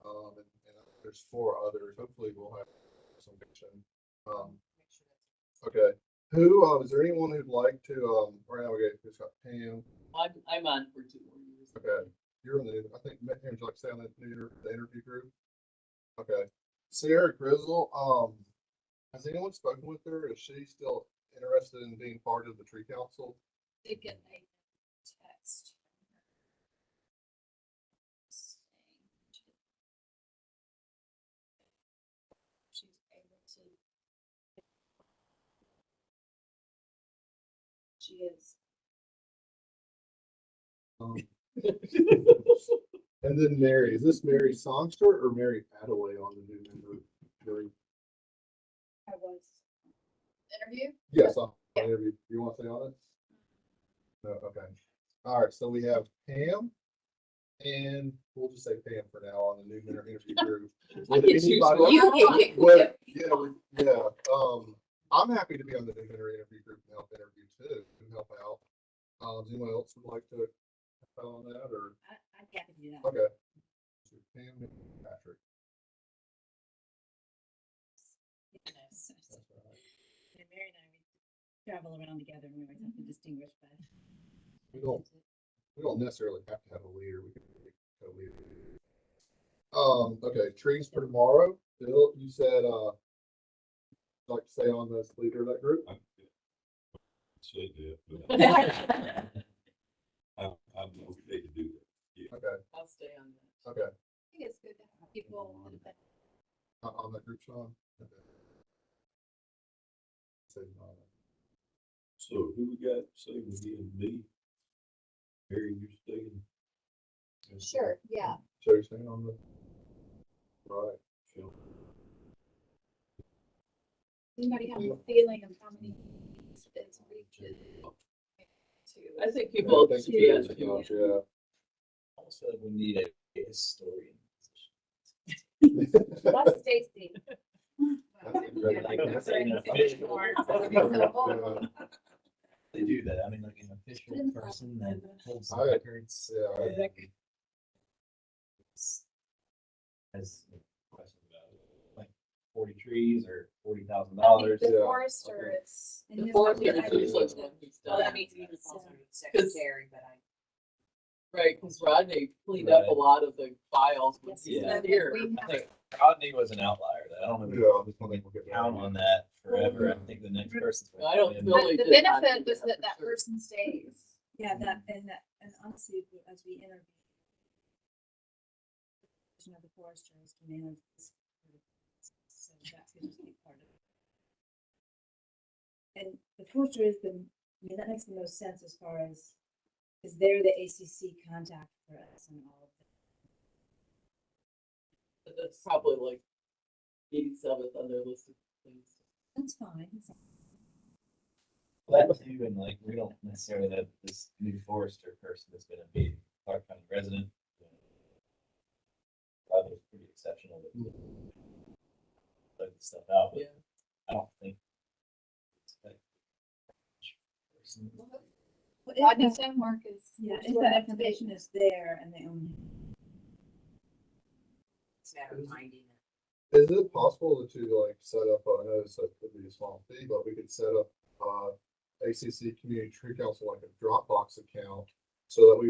And there's 4 others. Hopefully we'll have some action. Okay. Who is there anyone who'd like to right now we got Pam. I'm on for 2 more years. Okay. You're in the I think would you like to stay on the interview group? Okay. Sarah Grizzle, has anyone spoken with her? Is she still interested in being part of the tree council? Did get a text. She's able to. She is. And then Mary, is this Mary Songster or Mary Attaway on the new member group? I was. Interview? Yes, on the interview. You want to stay on it? No, okay. All right, so we have Pam, and we'll just say Pam for now on the new member interview group. Would can choose anybody- one. I'm happy to be on the new member interview group and help interview too, and help out. Does anyone else would like to help on that, or? I'd happy to do that. Okay. So Pam and Patrick. Yes. Yeah, Mary and I, we travel around together and we always have to distinguish by. We don't necessarily have to have a leader. We can co-lead. Okay, trees for tomorrow. Bill, you said like to stay on as leader of that group. Say that, but I'm okay to do that. Yeah. Okay, I'll stay on that. okay. I think it's good to have people that On that group, Sean. Okay. Say, So who we got saying again, me? Mary, you staying? Sure, yeah. Joe, you staying on the. Right. Sure. Anybody have a feeling of how many it's reached? I think people Thank should you be for on your the thoughts, yeah. Also, we need a historian. That's Stacy. They do that. I mean, like an official person that holds the I- records. yeah, I- and has a question about it, like 40 trees or $40,000. The Yeah. forester is. The forester is usually the one who's Well, done that it. means you just also secretary, but I. Right, because Rodney cleaned up a Right. lot of the files when he's Yeah. not here. I think Rodney was an outlier. That I don't know if Yeah, we can count on that forever. I think the next person's. gonna I don't come in. feel like The did not benefit do was that for sure. person stays. Yeah, and honestly, as we interview. The foresters to manage this. So that could just be part of it. And the forester is that makes the most sense as far as, is they're the ACC contact for us and all of that. But that's probably like 87th on their list of things. That's fine. That too, and like, we don't necessarily have this new forester person that's gonna be a Clarke County resident. Probably pretty exceptional. Let the stuff out, but Yeah. I don't think. it's that person. Rodney's homework is. Yeah, if that information is there and they own It's a matter of finding it. Is it possible to like set up, I know this could be a small fee, but we could set up ACC Community Tree Council like a Dropbox account so that we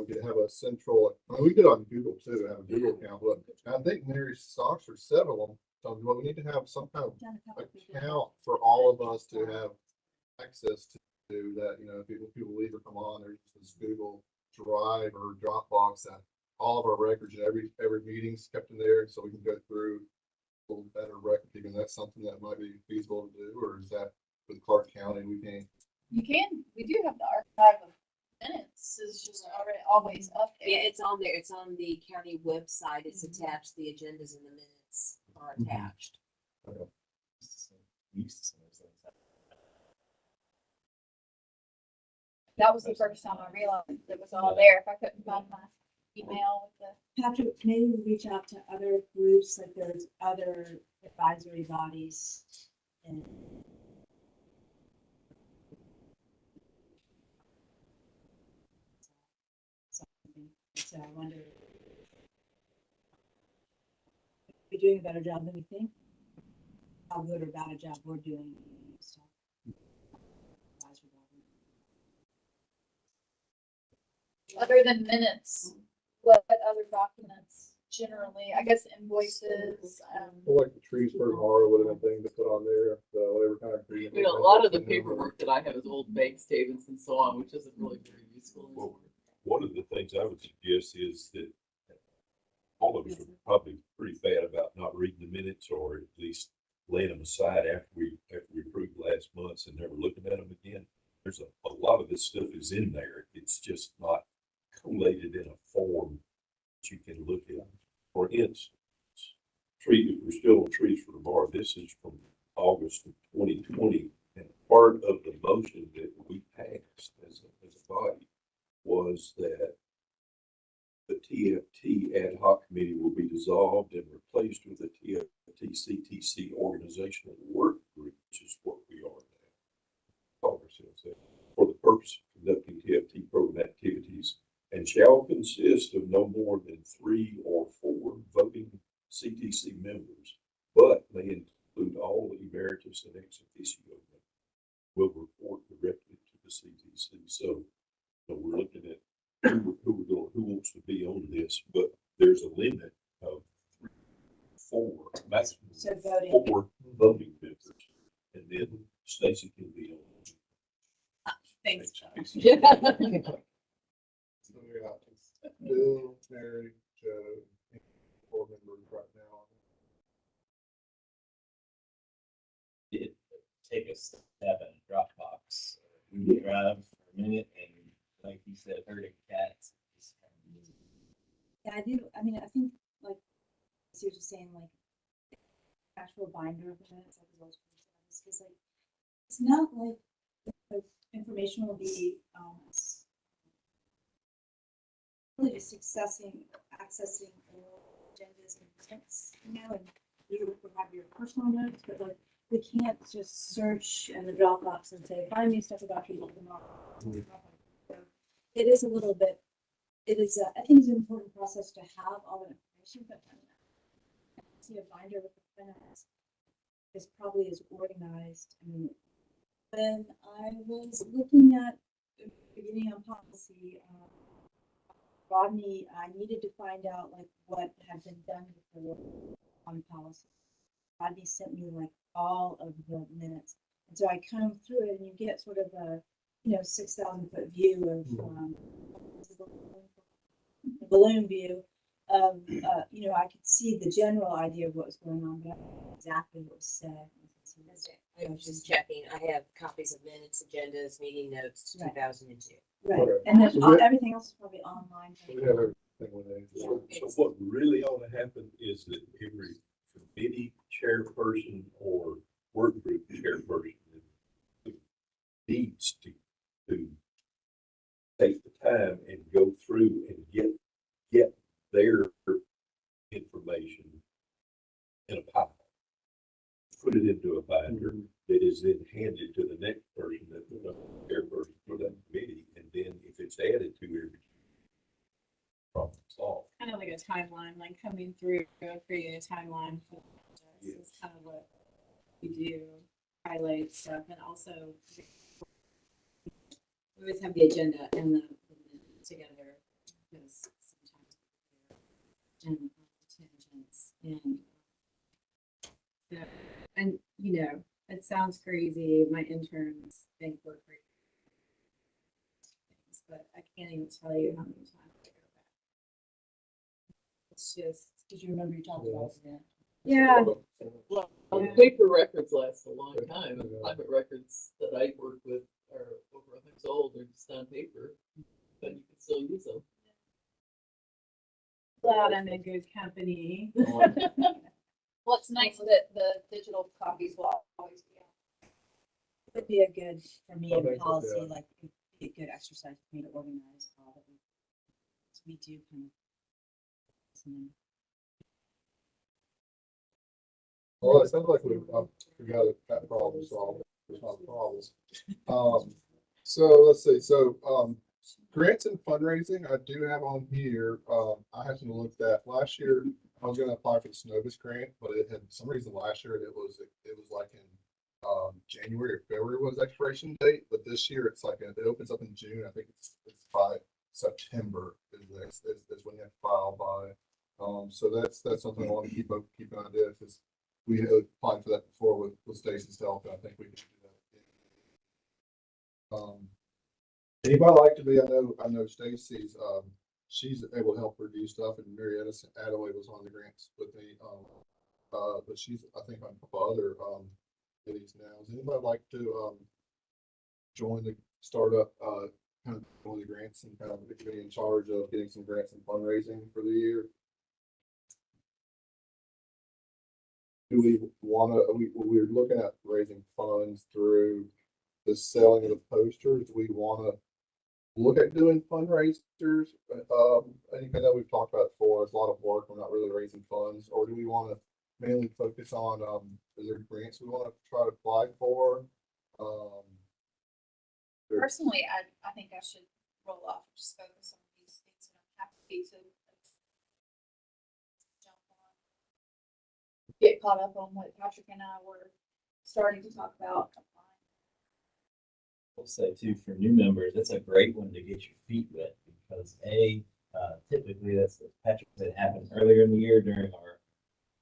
could have a central, I mean, we could on Google too, have a Google account, but I think Mary Sox or 7 of them So we need to have some kind of Done a couple of people. account for all of us to have access to that, you know, people leave or come on, there's this Google Drive or Dropbox that all of our records and every meeting's kept in there, so we can go through a little better record keeping. That's something that might be feasible to do, or is that with Clark County, we can't? You can, we do have the archive of minutes is just already always up there. Yeah, it's on there. It's on the county website. It's attached. The agendas and the minutes are attached. We used to send those things out. That was the first time I realized it was all there. If I couldn't find my email with the. Patrick, maybe we reach out to other groups, like there's other advisory bodies and. Something. So I wonder. If we're doing a better job than we think. How good or bad a job we're doing. Stuff. Advisory body. Other than minutes, what other documents generally, I guess invoices, Like the trees for tomorrow, whatever thing to put on there, whatever kind of. You know, a lot of the paperwork that I have is old bank statements and so on, which isn't really very useful. Well, one of the things I would suggest is that all of us are probably pretty bad about not reading the minutes, or at least laying them aside after we approved last month's and never looking at them again. There's a lot of this stuff is in there. It's just not collated in a form that you can look at. For instance, we're still on trees for tomorrow. This is from August of 2020, and part of the motion that we passed as a body was that the TFT ad hoc committee will be dissolved and replaced with a TFT CTC organizational work group, which is what we are now. Call ourselves that, for the purpose of conducting TFT program activities, and shall consist of no more than 3 or 4 voting CTC members, but may include all emeritus and ex officio members. Will report directly to the CTC. So we're looking at who wants to be on this, but there's a limit of 3, 4, maximum So voting. 4 voting members, and then Stacy can be on. Thanks, Yeah. So we got Bill, Mary, Joe, and 4 members right now. Did take a step in Dropbox. We drive for a minute and, like you said, herding cats. Yeah, I do. I mean, I think like, so you're just saying like actual binder of minutes, like those, because like, it's not like the information will be, really just accessing agendas and minutes, you know, and you would have your personal notes, but like, we can't just search in the Dropbox and say, find me stuff about people tomorrow. So it is a little bit, I think it's an important process to have all the information, but I see a binder with the minutes is probably as organized. I mean, when I was looking at the beginning of policy, Rodney, I needed to find out like what had been done before on policy. Rodney sent me like all of the minutes, and so I come through it, and you get sort of a 6,000-foot view of balloon view of I could see the general idea of what was going on, but I don't know exactly what was said. I was just checking. I have copies of minutes, agendas, meeting notes, Right. 2002. Right, Okay. and then So we- everything else is probably online. We have everything with it. So what really ought to happen is that every committee chairperson or work group chairperson needs to take the time and go through and get their information in a pile. Put it into a binder that is then handed to the next person, that the chairperson for that committee, and then if it's added to every problem solved. Kind of like a timeline, like coming through, creating a timeline for the projects is kind of what we do, highlight stuff, and also we always have the agenda and the minutes together, because sometimes they're tangents, and So, and you know, it sounds crazy. My interns think we're crazy, but I can't even tell you how many times I go back. It's just, Did you remember you talked about that? yeah. Well, Yeah. paper records last a long time, and private records that I work with are over 100 years old, they're just on paper, but you can still use them. Glad I'm in good company. Well, it's nice that the digital copies will always be on. Would be a good, for me, Okay, in policy, yeah. like, it'd be a good exercise for me to organize all of it. So we do kind of. Well, it sounds like we got that problem solved. There's not a problem. So let's see, grants and fundraising, I do have on here, I haven't looked at, last year, I was gonna apply for the Synovus grant, but it had, for some reason last year, it was like in, January or February was the expiration date, but this year it's like, it opens up in June, I think it's by September is when you have to file by. So that's something I want to keep an idea, because we had applied for that before with Stacy's help, and I think we can do that. Anybody like to be, I know Stacy's, she's able to help review stuff, and Marietta Adaway was on the grants with me. But she's, I think, on a couple other, committees now. Does anybody like to, join the startup, kind of one of the grants and kind of be in charge of getting some grants and fundraising for the year? Do we want to, we're looking at raising funds through the selling of the posters. Do we want to look at doing fundraisers? I think I know we've talked about it before. It's a lot of work. We're not really raising funds. Or do we want to mainly focus on, is there grants we want to try to apply for? Personally, I think I should roll off and just focus on these things and I'm happy to jump on. Get caught up on what Patrick and I were starting to talk about. We'll say too, for new members, it's a great one to get your feet wet because typically that's the Patrick that happened earlier in the year during our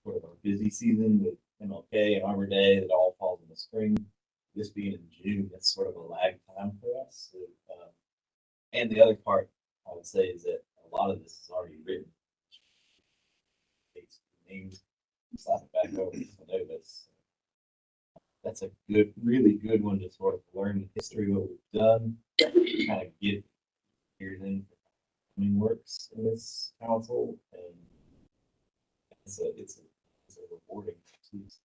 sort of our busy season with MLK and Arbor Day that all falls in the spring. This being in June, that's sort of a lag time for us. So, and the other part I would say is that a lot of this is already written. Names, slap it back over to Synovus. That's a good, really good one to sort of learn the history of what we've done, kind of get years in works in this council, and it's a rewarding piece.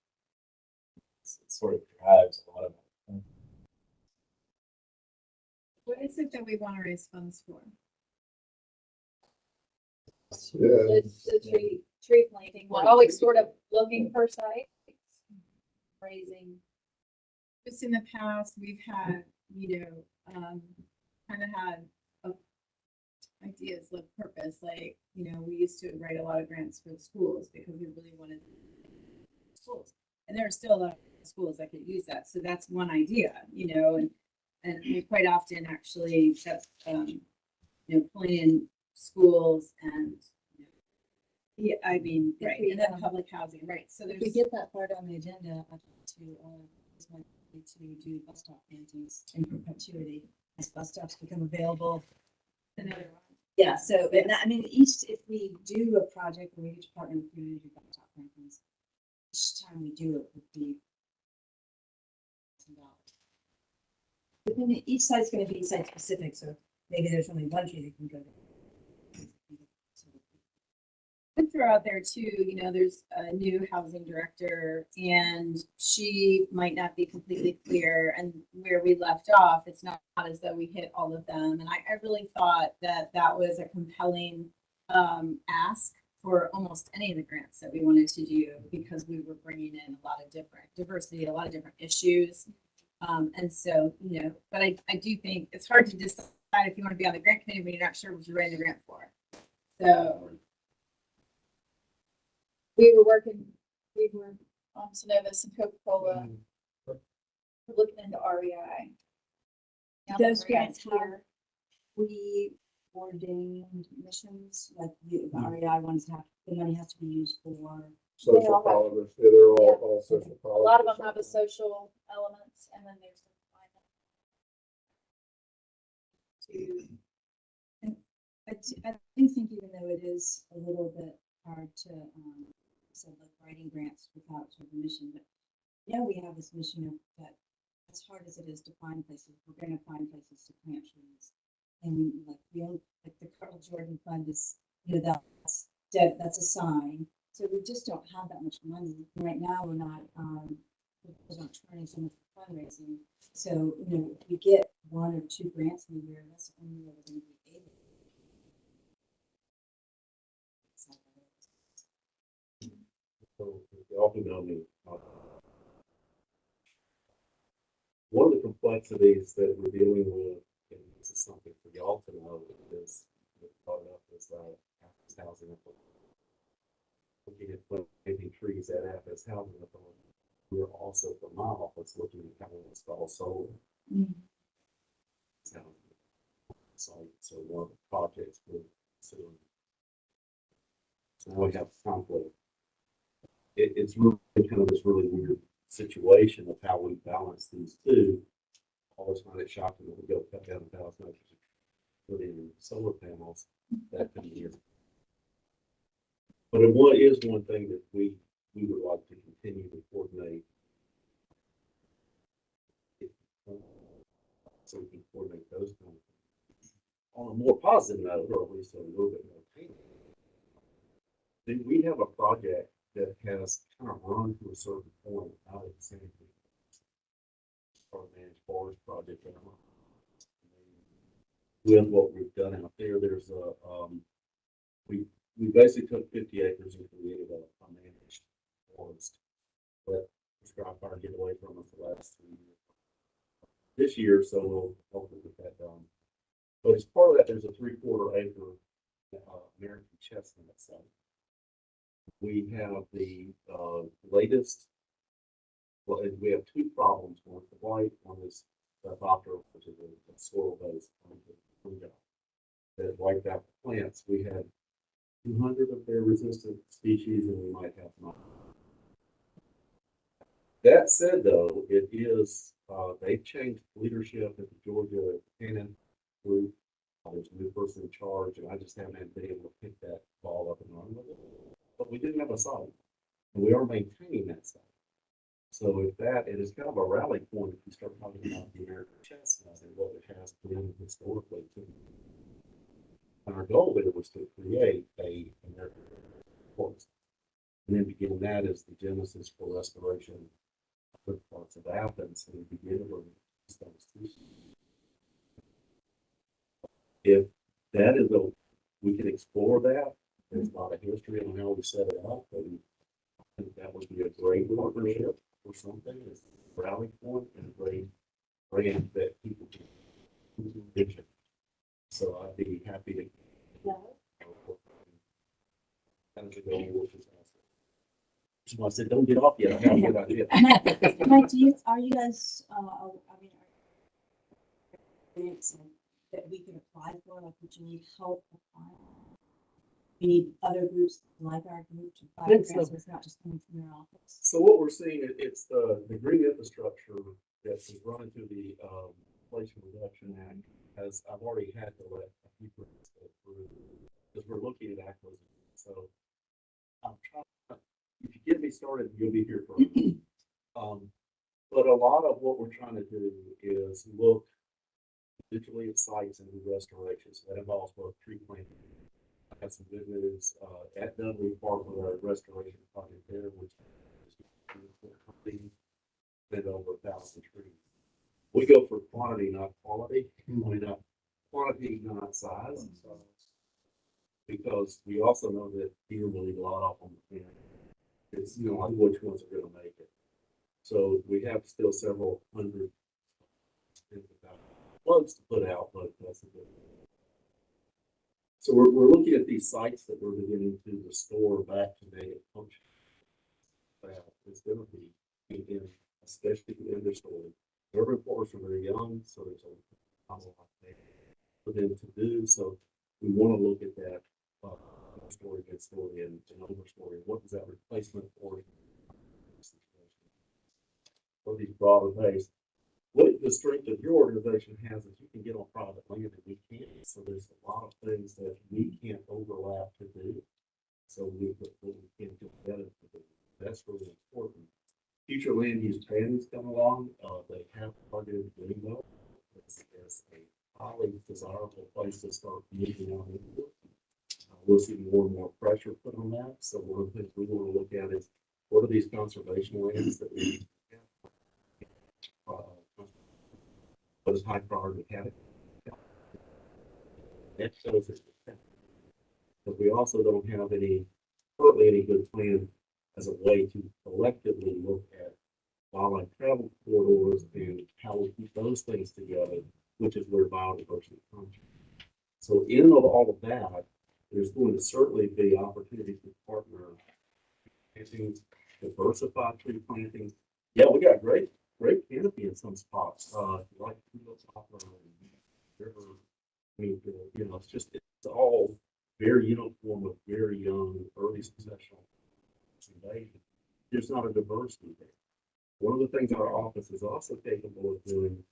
It sort of drives a lot of it. What is it that we want to raise funds for? Yeah. The tree planting, we're always sort of looking for sites, raising. Just in the past, we've had, kind of had ideas with purpose, like, we used to write a lot of grants for the schools because we really wanted schools. And there are still a lot of schools that could use that. So that's one idea, and we quite often actually kept, pulling in schools and, yeah, I mean, right, and then public housing, right? So If we get that part on the agenda, I'd like to do bus stop plantings in perpetuity as bus stops become available. another one. Yeah, so, and that, I mean, if we do a project where each partner with community bus stop plantings, each time we do it would be $1,000. But then each site's gonna be site specific, so maybe there's only one tree that can go there. I'd throw out there too, there's a new housing director and she might not be completely clear, and where we left off, it's not as though we hit all of them. And I really thought that was a compelling ask for almost any of the grants that we wanted to do, because we were bringing in a lot of different diversity, a lot of different issues. And so, but I do think it's hard to decide if you want to be on the grant committee when you're not sure what you're writing the grant for. So We were on Synovus and Coca-Cola, looking into REI. Those grants have preordained missions, like the REI ones the money has to be used for They social all have- colors, yeah, they're all, Yeah. all social A colors. lot of them have a social elements and then there's. I do think even though it is a little bit hard to, so like writing grants without sort of a mission, but we have this mission of that as hard as it is to find places, we're gonna find places to plant trees. And like like the Carl Jordan Fund is, that's dead, that's a sign. So we just don't have that much money. Right now, we're not turning so much for fundraising. So, if we get 1 or 2 grants in a year, that's the only way we're gonna be able. So, y'all can know me. One of the complexities that we're dealing with, and this is something for y'all to know, is brought up is housing. Looking at planting trees at Athens Housing Authority. We're also from my office looking at how to install solar. So one of the projects we're considering. So now we have conflict. It's really kind of this really weird situation of how we balance these two. I always find it shocking that we go cut down 1,000 acres, put in solar panels that can be. But what is one thing that we would like to continue to coordinate. So we can coordinate those kind of things. On a more positive note, or at least a little bit more painful, then we have a project that has kind of run to a certain point out of the same thing. Our managed forest project. With what we've done out there, there's we basically took 50 acres and created a managed forest that prescribed fire get away from us the last 3 years. This year, so we'll hopefully get that done. But as part of that, there's a 3/4 acre American chestnut site. We have the latest. Well, we have 2 problems. One is the blight, one is the doctor, which is a soil-based fungi that wiped out the plants. We had 200 of their resistant species, and we might have 9. That said, though, it is they've changed leadership at the Georgia Cannon group. There's a new person in charge, and I just haven't been able to pick that ball up and run with it. But we didn't have a site, and we are maintaining that site. So if that, it is kind of a rally point if you start talking about the American chestnut and what it has been historically too. And our goal there was to create a American forest. And then begin that as the genesis for restoration of parts of Athens and begin to bring those species. If that is we can explore that. There's a lot of history on how we set it up, and I think that would be a great partnership or something. It's a rally point and a great brand that people can vision. So I'd be happy to. So I said, don't get off yet. I have a good idea. Mike, are you guys, grants that we can apply for, like, would you need help applying? You need other groups like our group to apply for grants, so it's not just coming from your office. So what we're seeing, it's the green infrastructure that is running through the Inflation Reduction Act. As I've already had to let a few grants go through because we're looking at acquisition. So I'm trying. If you get me started, you'll be here for. But a lot of what we're trying to do is look digitally at sites and do restorations. That involves both tree planting. I have some good news. At Dudley Park with our restoration project there, which is been over 1,000 trees. We go for quantity, not quality. Not quantity, not size. Because we also know that deer will eat a lot off on the fan. It's like which ones are going to make it. So we have still several hundred plugs to put out, but that's a good. So we're looking at these sites that we're beginning to restore back to native function. It's going to be in, especially the understory. Urban forests are very young, so there's a lot there for them to do. So we want to look at that understory, mid-story, and overstory. What is that replacement for? For these broader base, what the strength of your organization has is you can get on private land and we can't. So there's a lot of things that we can't overlap to do. So we can't do better to do. That's really important. Future land use planning's come along. They have targeted doing well. It's a highly desirable place to start moving on into. We'll see more and more pressure put on that. So one of the things we want to look at is what are these conservation lands that we what is high priority category? That shows it. But we also don't have currently any good plan as a way to collectively look at wildlife travel corridors and how we keep those things together, which is where biodiversity comes from. So in all of that, there's going to certainly be opportunities to partner planting, diversified tree plantings. Yeah, we got great canopy in some spots, like poplar and river. I mean, it's all very uniform with very young, early successional invasion. There's not a diversity there. One of the things our office is also capable of doing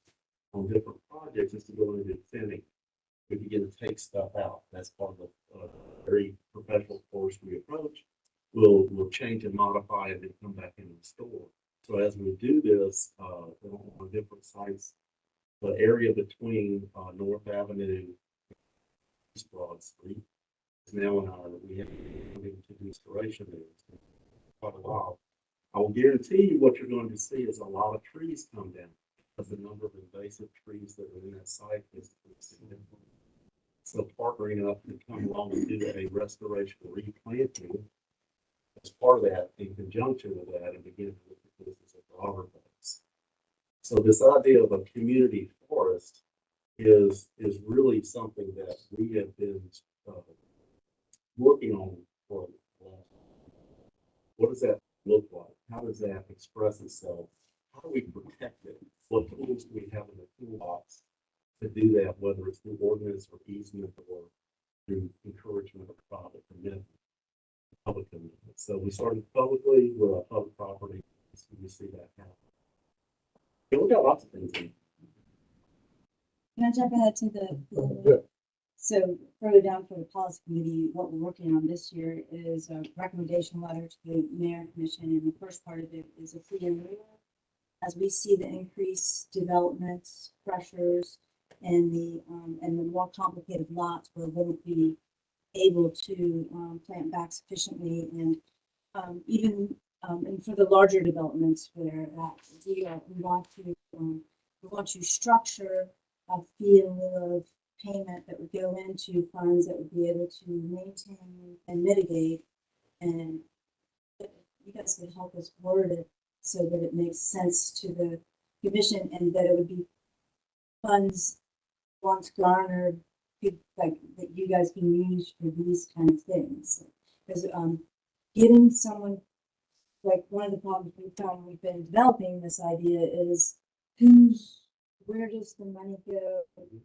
on different projects is to go into thinning. We begin to take stuff out. That's part of the very professional forestry approach. We'll change and modify it and come back and restore. So as we do this on different sites, the area between North Avenue and East Broad Street is now we have to do restoration there. It's been quite a while. I will guarantee you what you're going to see is a lot of trees come down because the number of invasive trees that are in that site is significant. So partnering up to come along and do a restoration replanting as part of that, in conjunction with that, and begin to look at this as a broader base. So this idea of a community forest is really something that we have been working on for a while. What does that look like? How does that express itself? How do we protect it? What tools do we have in the toolbox to do that, whether it's through ordinance or easement or through encouragement of private commitment? Public commitment. So we started publicly with our public property. So we see that happen. Yeah, we got lots of things in. Can I jump ahead to Yeah. So further down for the policy committee, what we're working on this year is a recommendation letter to the mayor and commission, and the first part of it is a free and clear. As we see the increased developments, pressures, and the more complicated lots, we won't be able to plant back sufficiently, and even and for the larger developments where we want to structure a field of payment that would go into funds that would be able to maintain and mitigate, and you guys can help us word it so that it makes sense to the commission and that it would be funds once garnered, like that you guys can use for these kind of things. Because getting someone, like one of the problems we found we've been developing this idea is where does the money go,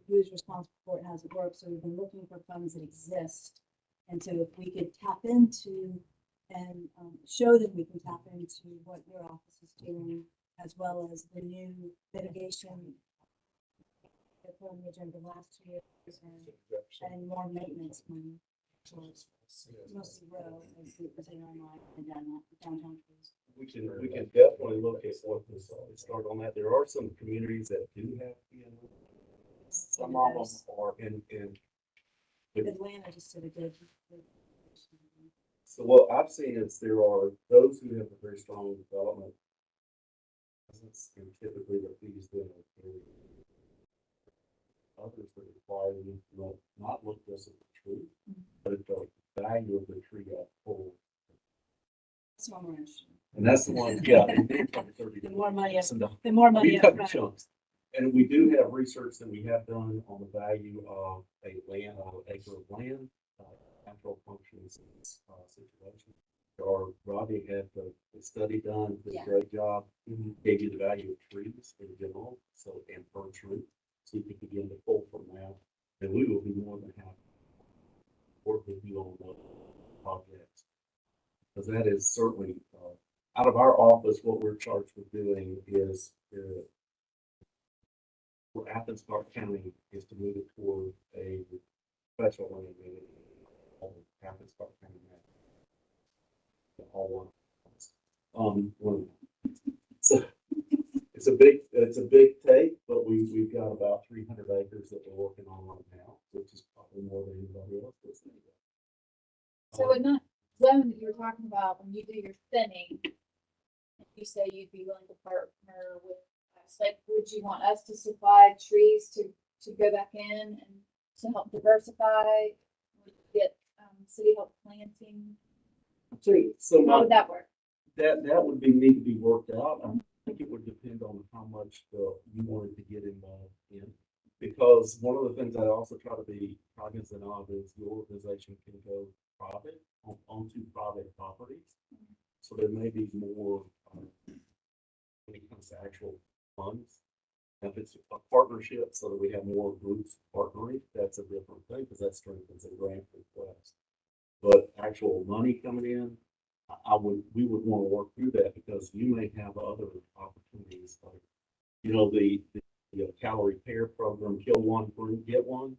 who's responsible for it, how does it work? So we've been looking for funds that exist. And so if we could tap into and show that we can tap into what your office is doing, as well as the new litigation that put on the agenda last 2 years, and more maintenance money towards mostly road as they online and downtown trees. We can definitely look at what this start on that. There are some communities that do have PNO. Some of them are in Atlanta just did a good. So what I've seen is there are those who have a very strong development presence, and typically the fees then are very others that require you to not look just at the tree, but at the value of the tree as a whole. That's what we're interested in. And that's the one, yeah. The more money, the more money. Cut the chunks. And we do have research that we have done on the value of a acre of land, natural functions situation. Or Robbie had the study done, did a great job, gave you the value of trees in general, so and per tree, so you can begin to pull from that. And we will be more than happy to work with you on what Because that is certainly, out of our office, what we're charged with doing is, for Athens-Clarke County is to move it toward a special land unit. Athens-Clarke County. All one. So it's a big take, but we've got about 300 acres that we're working on right now, which is probably more than anybody else does. So in that zone that you were talking about, when you do your thinning, you say you'd be willing to partner with us, like, would you want us to supply trees to go back in and to help diversify? Would you get, city help planting? So How would that work? that would need to be worked out. I think it would depend on how much you wanted to get involved in. Because one of the things I also try to be cognizant of is the organization can go private onto private properties. So there may be more when it comes to actual funds. If it's a partnership so that we have more groups partnering, that's a different thing because that strengthens a grant request. But actual money coming in, we would want to work through that because you may have other opportunities like, the calorie pair program, kill one fruit, get one,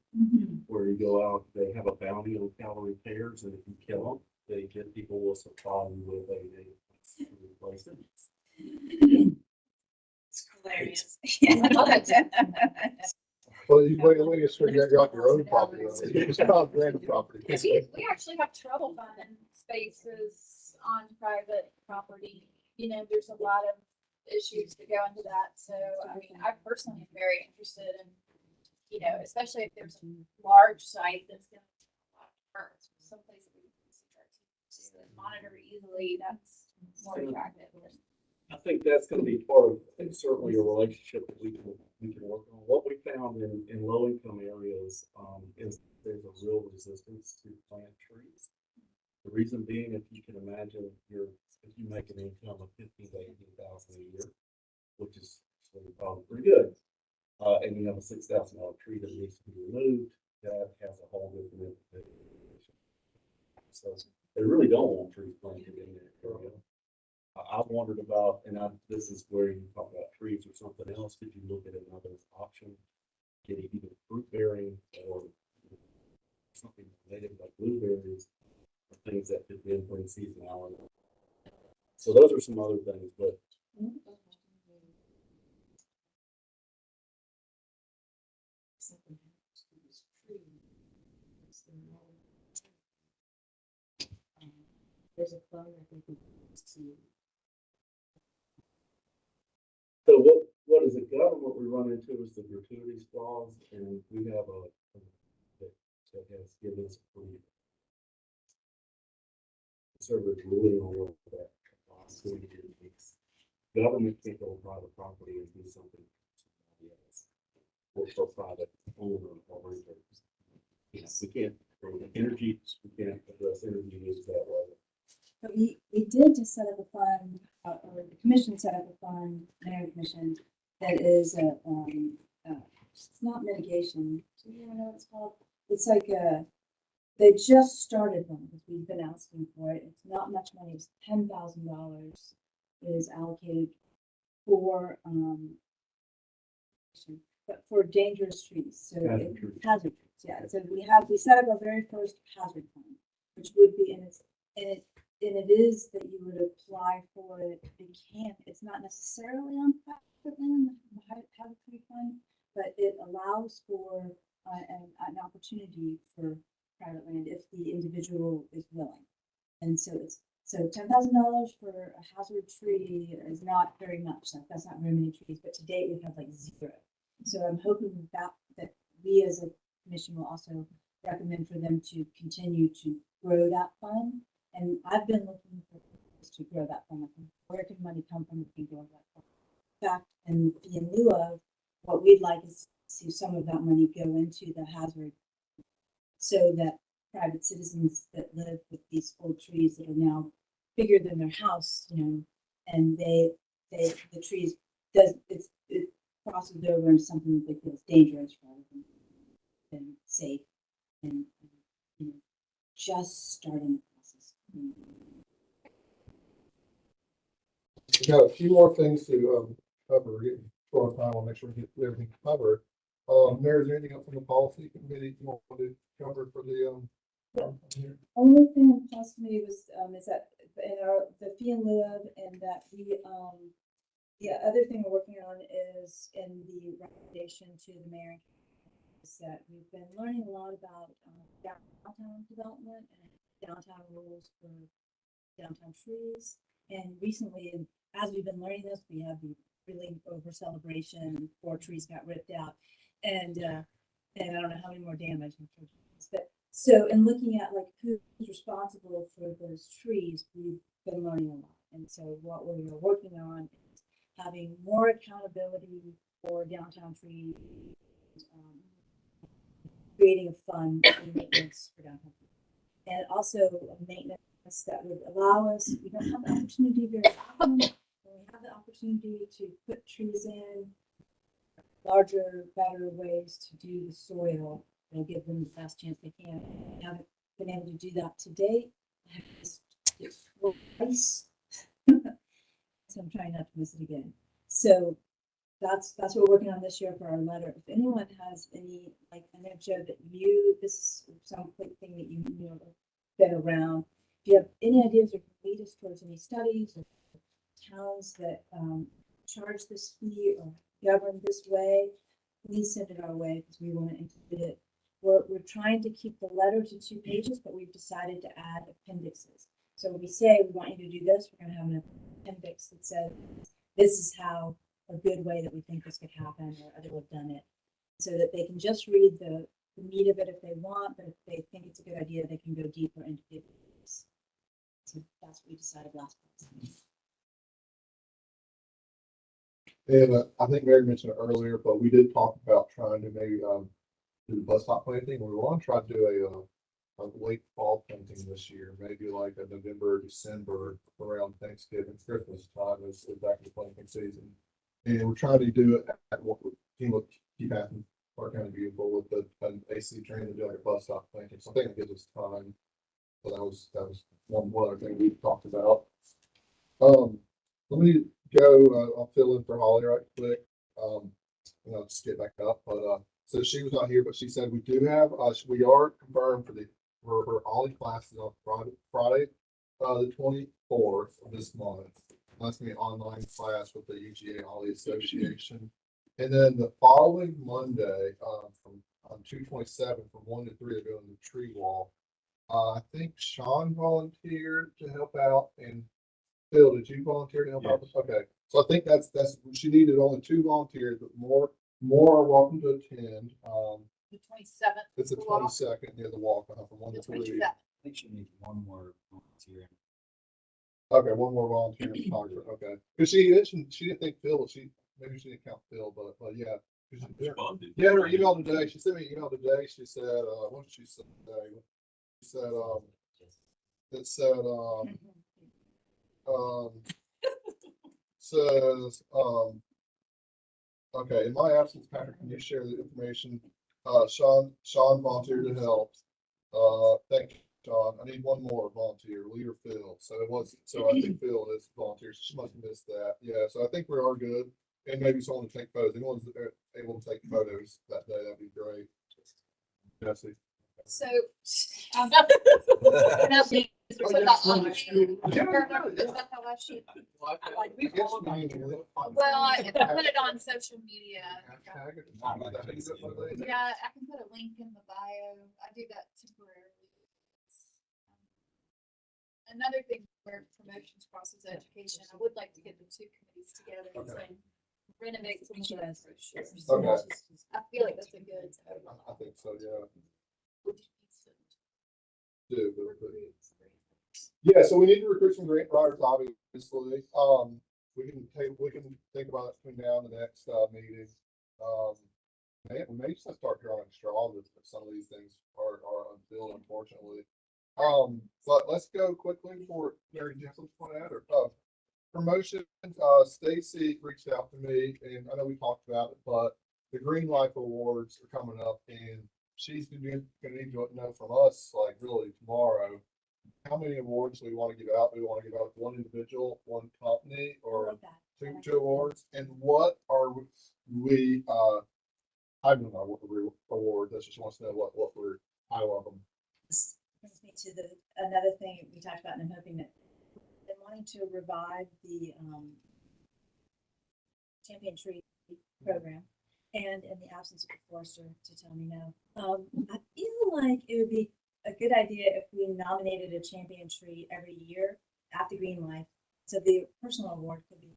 where you go out, they have a bounty on calorie pairs, and if you kill them, people will supply you with a replace it. It's hilarious. Well, you just figure out you're on your own property. It's not random property. We actually have trouble finding spaces on private property. There's a lot of issues that go into that. So, I mean, I personally am very interested in, especially if there's a large site that's going to have a lot of birds. Someplace that we can monitor easily, that's more attractive. I think that's going to be part of, and certainly a relationship that we can work on. What we found in low income areas is there's a real resistance to plant trees. The reason being, if you can imagine, if you make an income of $15,000 to $18,000 a year, which is probably pretty good, and you have a $6,000 tree that needs to be removed, that has a whole different implication. So they really don't want trees planted in that area. I've wondered about, this is where you talk about trees or something else. Could you look at another option, getting either fruit bearing or something native like blueberries, or things that could then bring seasonality? So those are some other things, but There's a phone I think we can see. so what is a government we run into is the gratuities clause, and we have that has given us a pretty conservative ruling on what that clause is. Government can't go on private property and do something for somebody else, or for private owner or renters. We can't, for energy, we can't address energy use that way. But we did just set up a fund, or the commission set up a fund, mayor commission, that is it's not mitigation. Do you know what it's called? It's like they just started one because we've been asking for it. It's not much money. It's $10,000 is allocated for but for dangerous trees. So hazard trees. Yeah. So we set up our very first hazard fund, which would be and it is that you would apply for it. It's not necessarily on private land, the hazard tree fund, but it allows for an opportunity for private land if the individual is willing. And so $10,000 for a hazard tree is not very much. That's not very many trees, but to date we have like 0. So I'm hoping that we as a commission will also recommend for them to continue to grow that fund. And I've been looking for ways to grow that fund. Where can money come from if we grow that fund? In fact, and in lieu of, what we'd like is to see some of that money go into the hazard, so that private citizens that live with these old trees that are now bigger than their house, and the trees it crosses over into something that they feel is dangerous rather than safe, and just starting the process. we got a few more things to, cover, we're getting short on time, I'll make sure we get everything covered. Mayor, is there anything else from the policy committee you want to cover for the, here? Only thing that comes to me was, is that in the fee and lieu, and that the other thing we're working on is in the recommendation to the mayor, is that we've been learning a lot about downtown development and downtown rules for downtown trees. And recently, as we've been learning this, we have the really over celebration, 4 trees got ripped out, and I don't know how many more damage. But so in looking at like who's responsible for those trees, we've been learning a lot. And so what we're working on is having more accountability for downtown trees, creating a fund for maintenance for downtown trees, and also maintenance that would allow us, we don't have the opportunity very often, when we have the opportunity to put trees in, larger, better ways to do the soil, and give them the best chance they can. We haven't been able to do that to date. Twice. So I'm trying not to miss it again. So that's what we're working on this year for our letter. If anyone has any, like, I know, Joe, that this is some quick thing that you know been around. If you have any ideas or can lead us towards any studies or towns that charge this fee or govern this way, please send it our way because we want to include it. We're trying to keep the letter to 2 pages, but we've decided to add appendixes. So when we say we want you to do this, we're going to have an appendix that says this is how a good way that we think this could happen or other have done it, so that they can just read the meat of it if they want, but if they think it's a good idea, they can go deeper into it. So that's what we decided last month. And I think Mary mentioned it earlier, but we did talk about trying to maybe do the bus stop planting. We want to try to do a late fall planting this year, maybe like a November, December, around Thanksgiving, Christmas time is back to the planting season. And we're trying to do it at what keep happening, Clarke County Beautiful with an AC train to do like a bus stop planting. So I think it gives us time. So that was one other thing we talked about. Let me go, I'll fill in for Holly right quick. And I'll just get back up, but, so she was not here, but she said we do have, we are confirmed for her Ollie classes on Friday, the 24th of this month. That's gonna be an online class with the UGA Ollie Association. And then the following Monday, from on 2/27 from 1 to 3, they're doing the tree walk. I think Sean volunteered to help out, and Phil, did you volunteer to help out? Okay, so I think that's she needed only 2 volunteers, but more are welcome to attend. The 27th. It's the 22nd, near the walk from 1 to 3. I think she needs one more volunteer. Okay, one more volunteer photographer. Okay, because she didn't think Phil. Maybe she didn't count Phil, but yeah. Responded. Yeah, her email today. She sent me an email today. She said, what did she say? She said, it said, says, okay, in my absence, Patrick, can you share the information? Sean volunteered to help. Thank you, Sean. I need one more volunteer, Leader Phil. So I think Phil is volunteer. So she must have missed that. Yeah, so I think we are good. And maybe someone to take photos. Anyone's able to take photos that day, that'd be great. Jesse. So, well, I put it on social media. Yeah, I can put a link in the bio. I do that temporarily. Another thing where promotions crosses education, I would like to get the 2 committees together and renovate some of those brochures. Okay. I feel like that's a good. I think so, yeah. Yeah, so we need to recruit some grant writers, obviously. We can think about it between now and the next meeting. We may just start drawing straws if some of these things are unfilled, unfortunately. But let's go quickly for Mary Jensen's point out or promotion. Stacy reached out to me, and I know we talked about it, but the Green Life Awards are coming up, and she's gonna need to know from us like really tomorrow how many awards do we want to give out? Do we want to give out one individual, one company, I or like that. two awards? And what are we, I don't know what the award, that just wants to know what we're, I love them. This brings me to another thing we talked about, and I'm hoping that they're wanting to revive the Champion Tree program, and in the absence of a forester to tell me no, I feel like it would be a good idea if we nominated a champion tree every year at the Green Life, so the personal award could be.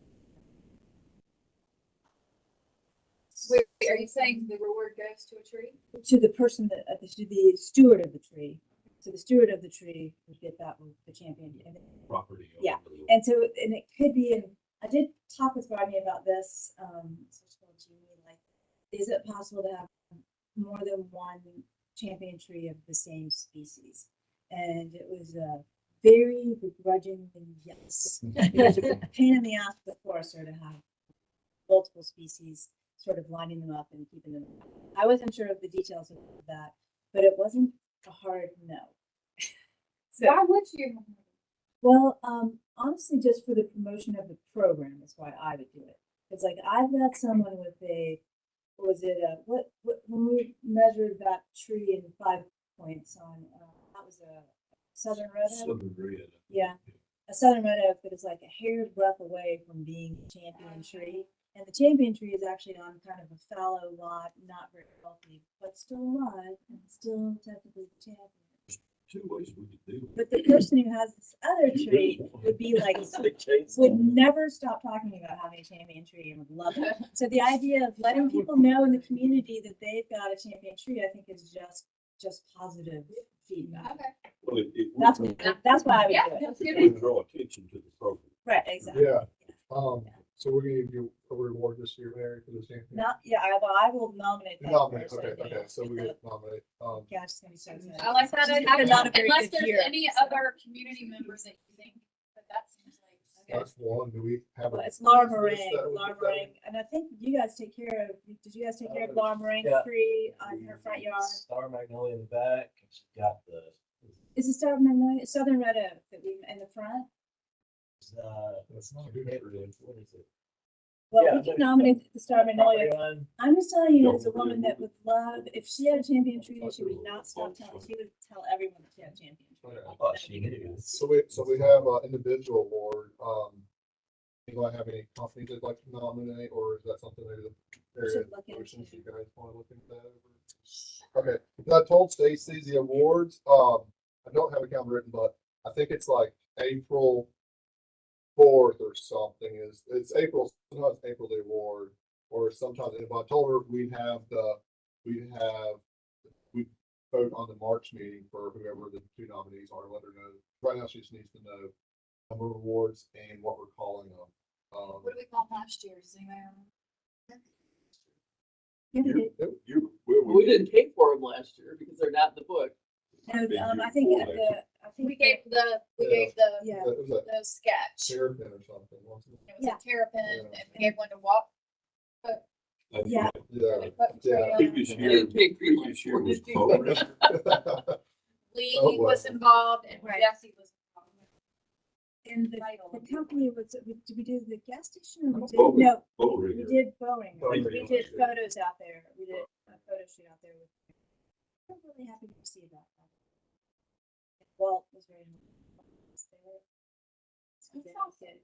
Wait, are you saying the reward goes to a tree? To the person that, to the steward of the tree. So the steward of the tree would get that one, the champion. And Property. Yeah. And so, and it could be, and I did talk with Rodney about this, so I told Jeannie, like, is it possible to have more than one champion tree of the same species? And it was a very begrudging yes. It was a pain in the ass for the forester to have multiple species sort of lining them up and keeping them. I wasn't sure of the details of that, but it wasn't a hard no. So, Why would you? well, honestly, just for the promotion of the program is why I would do it. It's like I've got someone with a, was it a what when we measured that tree in 5 points on that was a southern red oak. Southern red. Yeah, a southern red oak that is like a hair's breadth away from being a champion tree. And the champion tree is actually on kind of a fallow lot, not very healthy, but still alive and still technically the champion. Two ways we could do it. But the person who has this other tree would be like, would never stop talking about having a champion tree and would love it. So the idea of letting people know in the community that they've got a champion tree, I think is just positive feedback. Okay. Well, That's why I would Yeah, do it. that's good. would draw attention to the program. Right, exactly. Yeah. So we're gonna give you a reward this year, Mary, for the champion. Not, yeah, I will nominate that Nominate, person. okay, so we get nominate, Yeah, it's gonna be so excited. I like that. She's had not a very Unless good there's year, any so. other community members that you think, but that seems like. Okay. that's one, do we have? Well, a- it's Laura that Meringue, would- Laura that would- Meringue, and I think you guys take care of, did you guys take care of Laura Meringue's Yeah. tree on her front yard? Star magnolia in the back, and she's got the, Is it Southern Red Oak that we, in the front? That's not a good neighborhood. what is it? Well, Yeah, we can the- nominate the Star Magnolia. Property line. I'm just telling you, as a woman that would love, if she had a champion tree, she would not stop telling, she would tell everyone that she had a champion tree. I thought she knew. So we have an individual award, anybody have any companies they'd like to nominate, or is that something maybe the area Should look into. motions you guys want to look into that over? Okay, I told Stacy the awards, I don't have a calendar written, but I think it's like April 4th or something, it's April, sometimes April the award, or sometimes, if I told her we'd vote on the March meeting for whoever the two nominees are, let her know. Right now, she just needs to know number of awards and what we're calling them. What did we call last year? Does anybody remember? We didn't pay for them last year because they're not in the book. And, I think at the, I think. We gave the, Yeah, It was the sketch. a terrapin or something, wasn't it? It was Yeah. a terrapin Yeah. and we gave one to walk. Yeah. Yeah. We put the tree Yeah. on. Previous We year, didn't pay for previous year was Bo. Lee Oh, wow. was involved and Right. Jesse was involved. and the company was, did we do the gas station or we did, Boeing. no, Bo we Rigger. did Boeing. Boeing. We did photos out there, we did a photo shoot out there with. I'm really happy to see that. Walt was very.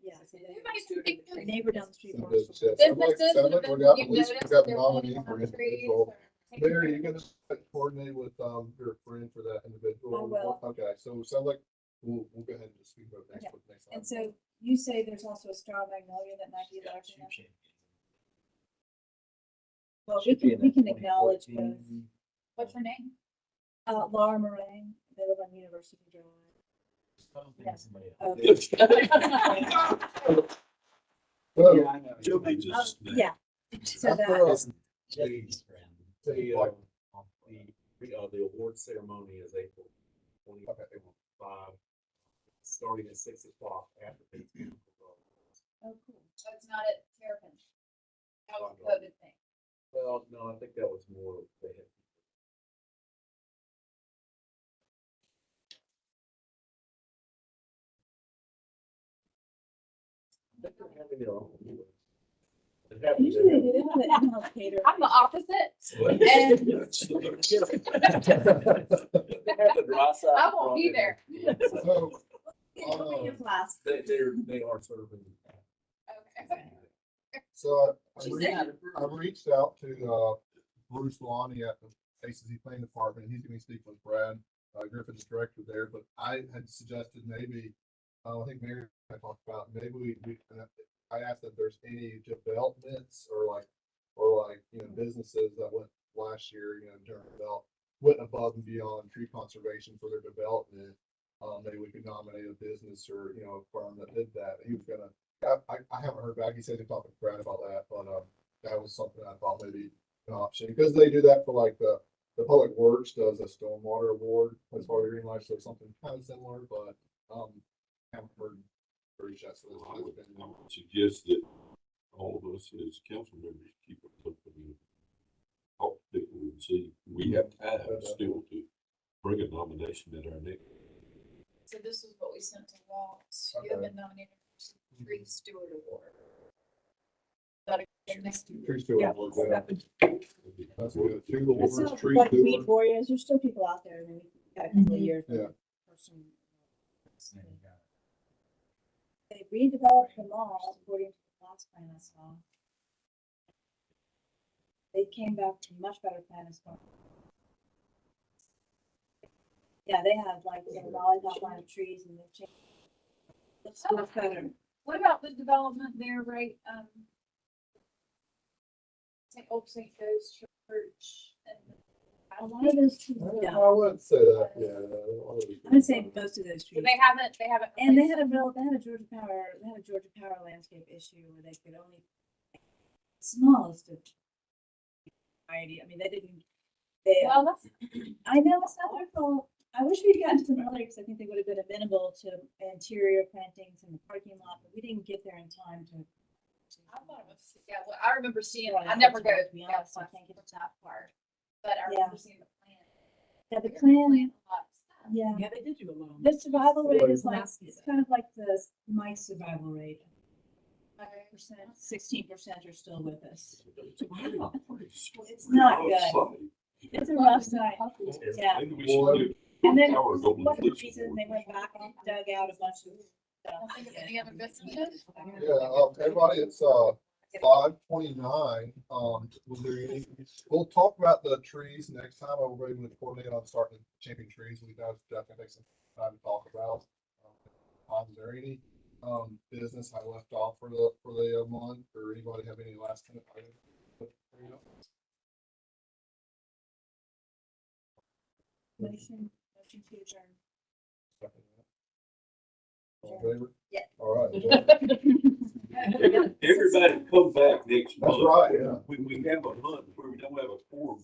Yeah, so Everybody's the neighbor down the street. Some wants business, to- yeah. Sound like Businesses we that got, at you've least we noticed got a they're nominee planting for on trees individual. or taking Mary, you care gonna coordinate with, your friend for that individual? I will. Okay, so it sounds like we'll go ahead and just speak about next, Okay. with next And time. so you say there's also a star magnolia that might be large enough? Well, we can acknowledge both. What's her name? Laura Meringue, they live on University Drive. Oh, So, Jill needs a snack. yeah, so I that, put, The award ceremony is April 25, starting at 6 o'clock after Thanksgiving. oh, cool. So it's not at Terrapin. That was a COVID thing. Well, no, I think that was more, they had Having their own. It happens Usually in- they do have an in-house caterer. I'm the opposite. And I won't be there. So, Open your class. They are serving. Okay. so She's I reached out to, Bruce Lonnie at the ACC Planning Department, and he's gonna be speaking with Brad, Griffin's director there, but I had suggested maybe, I think Mary and I talked about, maybe I asked if there's any developments or like, businesses that went last year, during went above and beyond tree conservation for their development. Maybe we could nominate a business or, a firm that did that. He was gonna, I haven't heard back. He said he talked with Brad about that, but, that was something I thought maybe an option, because they do that for like the Public Works does a stormwater award as far as green lights, so something kind of similar, but, haven't heard very yet. So I would it's been- suggest that all of us as council members keep a company. Talk to people and see, we have time still to bring a nomination at our next. So this is what we sent to Walt. You have been nominated for the Tree Steward Award. That again next to Tree steward Yeah. awards, yeah. That's good. Two It's awards, not tree like weed steward. warriors, there's still people out there, I mean, we've got a couple of years. Yeah. They redeveloped them all according to the last plan I saw. They came back to a much better plan as well. Yeah, they had like the lollipop line of trees and they've changed. It's much better. What about the development there, right? St. Joe's Church and. A lot of those trees, yeah, I wouldn't say that, yeah. I would say most of those So trees. they haven't. And they had a Georgia Power landscape issue where they could only smallest of variety. I mean, they didn't. Well, that's. I know it's not their fault. I wish we'd gotten to them earlier because I think they would have been amenable to interior plantings in the parking lot, but we didn't get there in time to. I thought it was, yeah, well, I remember seeing, Right, I never go to be that honest, I far, think it's that far, but I Yeah. remember seeing the plan. Yeah, the They're plan, planning a lot of stuff. yeah, Yeah, they did do a lot. the survival rate is like, Last it's kind of like the Mike's survival rate. Okay. 16% are still with us. It's It's not good. It's a rough side. Yeah. Maybe we should do. And then, Towers for open what this reason, board. they went back and dug out a bunch of stuff. Think of any other businesses? Yeah, everybody, it's, 5:29. Was there any, we'll talk about the trees next time. Everybody will coordinate on starting planting trees. We got definitely take some time to talk about. Is there any, business I left off for the month, or anybody have any last minute items? Motion to adjourn. All in favor? Yeah. All right. Everybody come back next That's month. right, yeah. We have a month where we don't have a quorum.